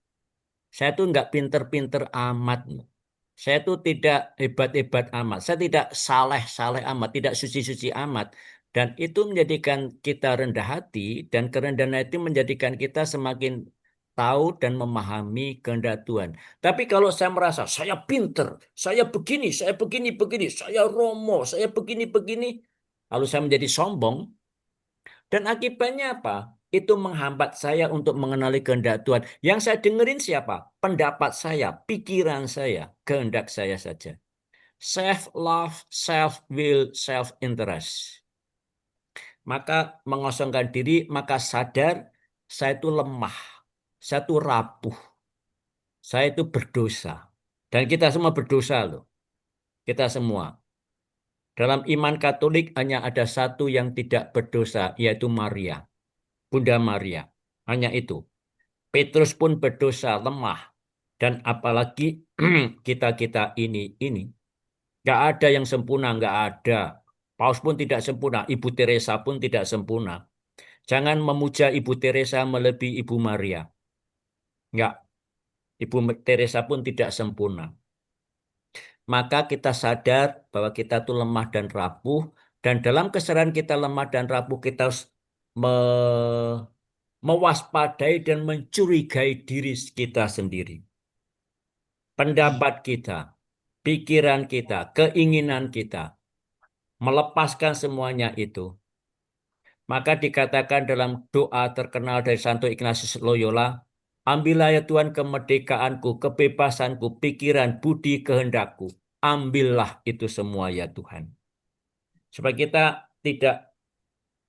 Saya tuh nggak pinter-pinter amat loh. Saya tuh tidak hebat-hebat amat. Saya tidak saleh-saleh amat, tidak suci-suci amat. Dan itu menjadikan kita rendah hati dan kerendahan hati menjadikan kita semakin tahu dan memahami kehendak Tuhan. Tapi kalau saya merasa saya pinter, saya begini, saya romo, saya begini, lalu saya menjadi sombong dan akibatnya apa? Itu menghambat saya untuk mengenali kehendak Tuhan. Yang saya dengerin siapa? Pendapat saya, pikiran saya, kehendak saya saja. Self-love, self-will, self-interest. Maka mengosongkan diri, maka sadar saya itu lemah, saya itu rapuh, saya itu berdosa. Dan kita semua berdosa loh, kita semua. Dalam iman Katolik hanya ada satu yang tidak berdosa, yaitu Maria, Bunda Maria. Hanya itu. Petrus pun berdosa lemah. Dan apalagi kita-kita ini. Nggak ada yang sempurna, nggak ada. Paus pun tidak sempurna, Ibu Teresa pun tidak sempurna. Jangan memuja Ibu Teresa melebihi Ibu Maria. Nggak, Ibu Teresa pun tidak sempurna. Maka kita sadar bahwa kita tuh lemah dan rapuh. Dan dalam kesadaran kita lemah dan rapuh, kita harus mewaspadai dan mencurigai diri kita sendiri. Pendapat kita, pikiran kita, keinginan kita, melepaskan semuanya itu. Maka dikatakan dalam doa terkenal dari Santo Ignatius Loyola, ambillah ya Tuhan kemerdekaanku, kebebasanku, pikiran, budi, kehendakku. Ambillah itu semua ya Tuhan. Supaya kita tidak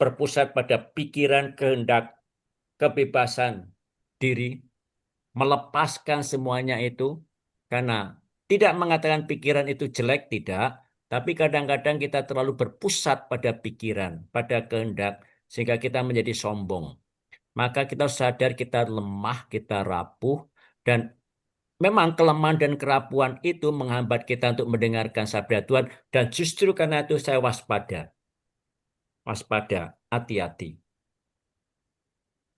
berpusat pada pikiran, kehendak, kebebasan diri, melepaskan semuanya itu, karena tidak mengatakan pikiran itu jelek, tidak, tapi kadang-kadang kita terlalu berpusat pada pikiran, pada kehendak, sehingga kita menjadi sombong. Maka kita sadar kita lemah, kita rapuh, Dan memang kelemahan dan kerapuan itu menghambat kita untuk mendengarkan sabda Tuhan. Dan justru karena itu saya waspada. Waspada, hati-hati.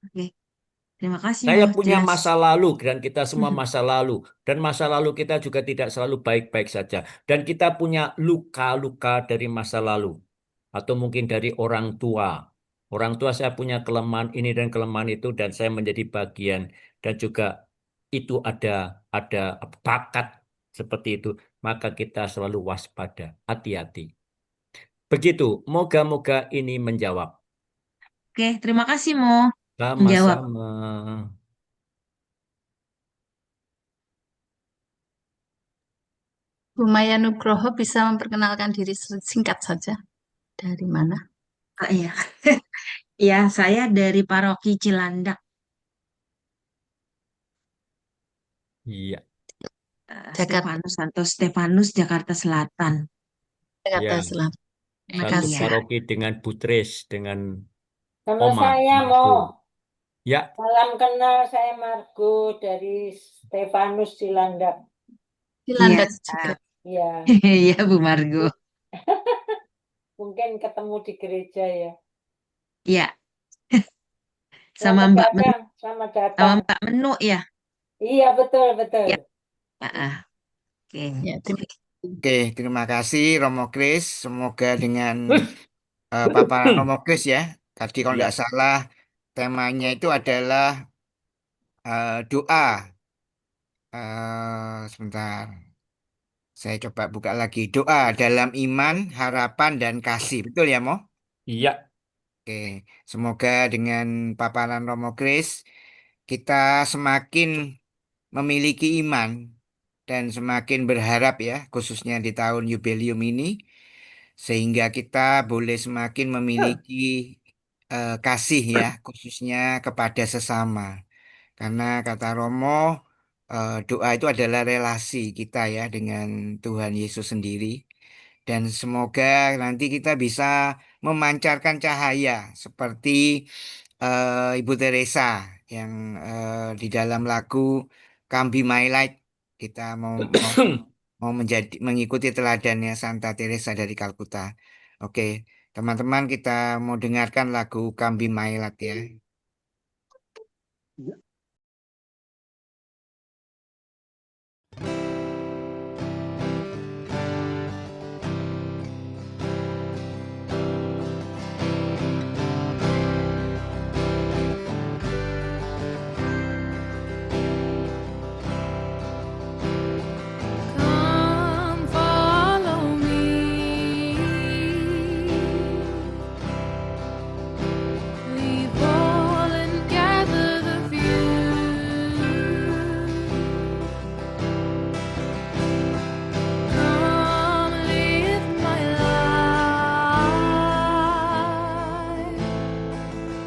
Oke, terima kasih Saya Mo, punya jelas. masa lalu dan kita semua masa lalu. Dan masa lalu kita juga tidak selalu baik-baik saja. Dan kita punya luka-luka dari masa lalu. Atau mungkin dari orang tua. Orang tua saya punya kelemahan ini dan kelemahan itu dan saya menjadi bagian. Dan juga itu ada bakat seperti itu. Maka kita selalu waspada, hati-hati. Begitu, moga-moga ini menjawab. Oke, terima kasih Mo, menjawab. Sama-sama. Bu Maya Nugroho bisa memperkenalkan diri singkat saja. Dari mana? Iya. Ya, saya dari Paroki Cilandak, Iya, Jakarta, Stefanus, Jakarta Selatan. Jakarta ya. Selatan. Terima Satu kasih. paroki dengan Butris, dengan Sama Oma, saya Margo. mau. Ya, Salam kenal, saya Margo dari Stefanus Cilandak. Cilandak Iya. juga. Ya, Iya Bu Margo. mungkin ketemu di gereja ya. Iya, Selamat sama Mbak datang, selamat sama datang. Mbak Menu ya. Iya, betul, betul. Ya. Oke. Ya, terima kasih. Oke, terima kasih Romo Kris. Semoga dengan paparan Romo Kris ya. Tadi kalau ya. tidak salah temanya itu adalah doa. Sebentar, saya coba buka lagi. Doa dalam iman, harapan, dan kasih. Betul ya, Mo? Iya, Oke, semoga dengan paparan Romo Kris kita semakin memiliki iman dan semakin berharap ya, khususnya di tahun jubileum ini, sehingga kita boleh semakin memiliki kasih ya, khususnya kepada sesama. Karena kata Romo, doa itu adalah relasi kita ya dengan Tuhan Yesus sendiri. Dan semoga nanti kita bisa memancarkan cahaya seperti Ibu Teresa yang di dalam lagu Come Be My Light kita mau mengikuti teladannya Santa Teresa dari Kalkuta. Oke, teman-teman kita mau dengarkan lagu Come Be My Light ya. Come follow me. Leave all and gather the few. Come live my life.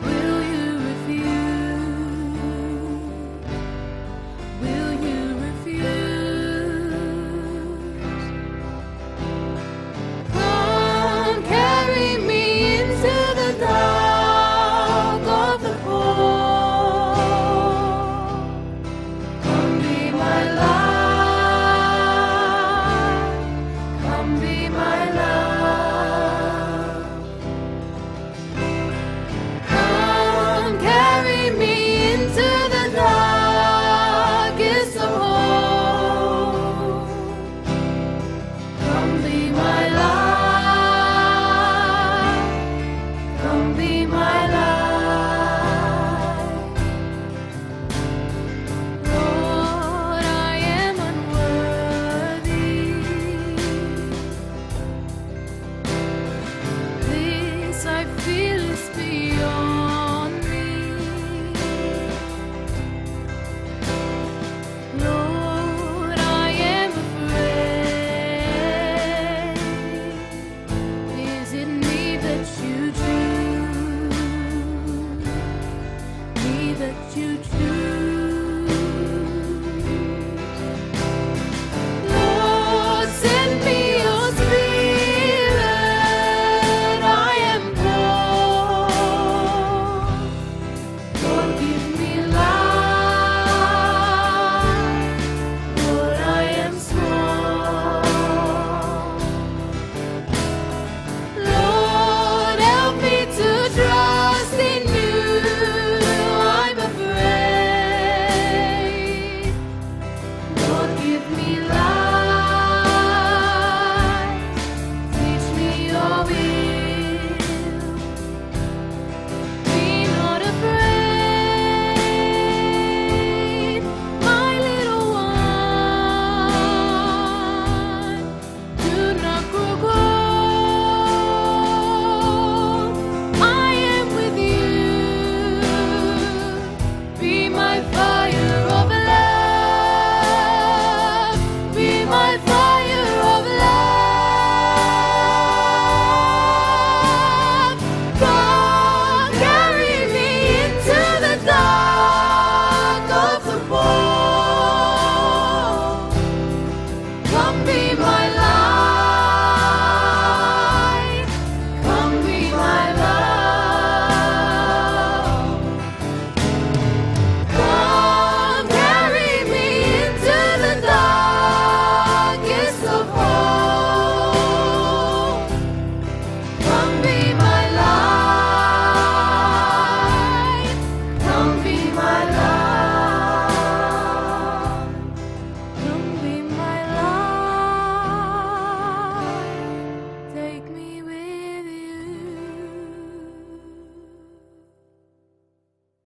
Will you refuse? Will you refuse? Come carry me into the dark of the cold. Come be my light. Come be my love. Come carry me into the darkest of holes. Come be my light. Come be my light. Lord, I am unworthy. This I feel is beyond me. Lord, I am afraid. Is it me that you choose? Me that you choose? Lord, send me your spirit. I am poor. Lord, give me life. my life.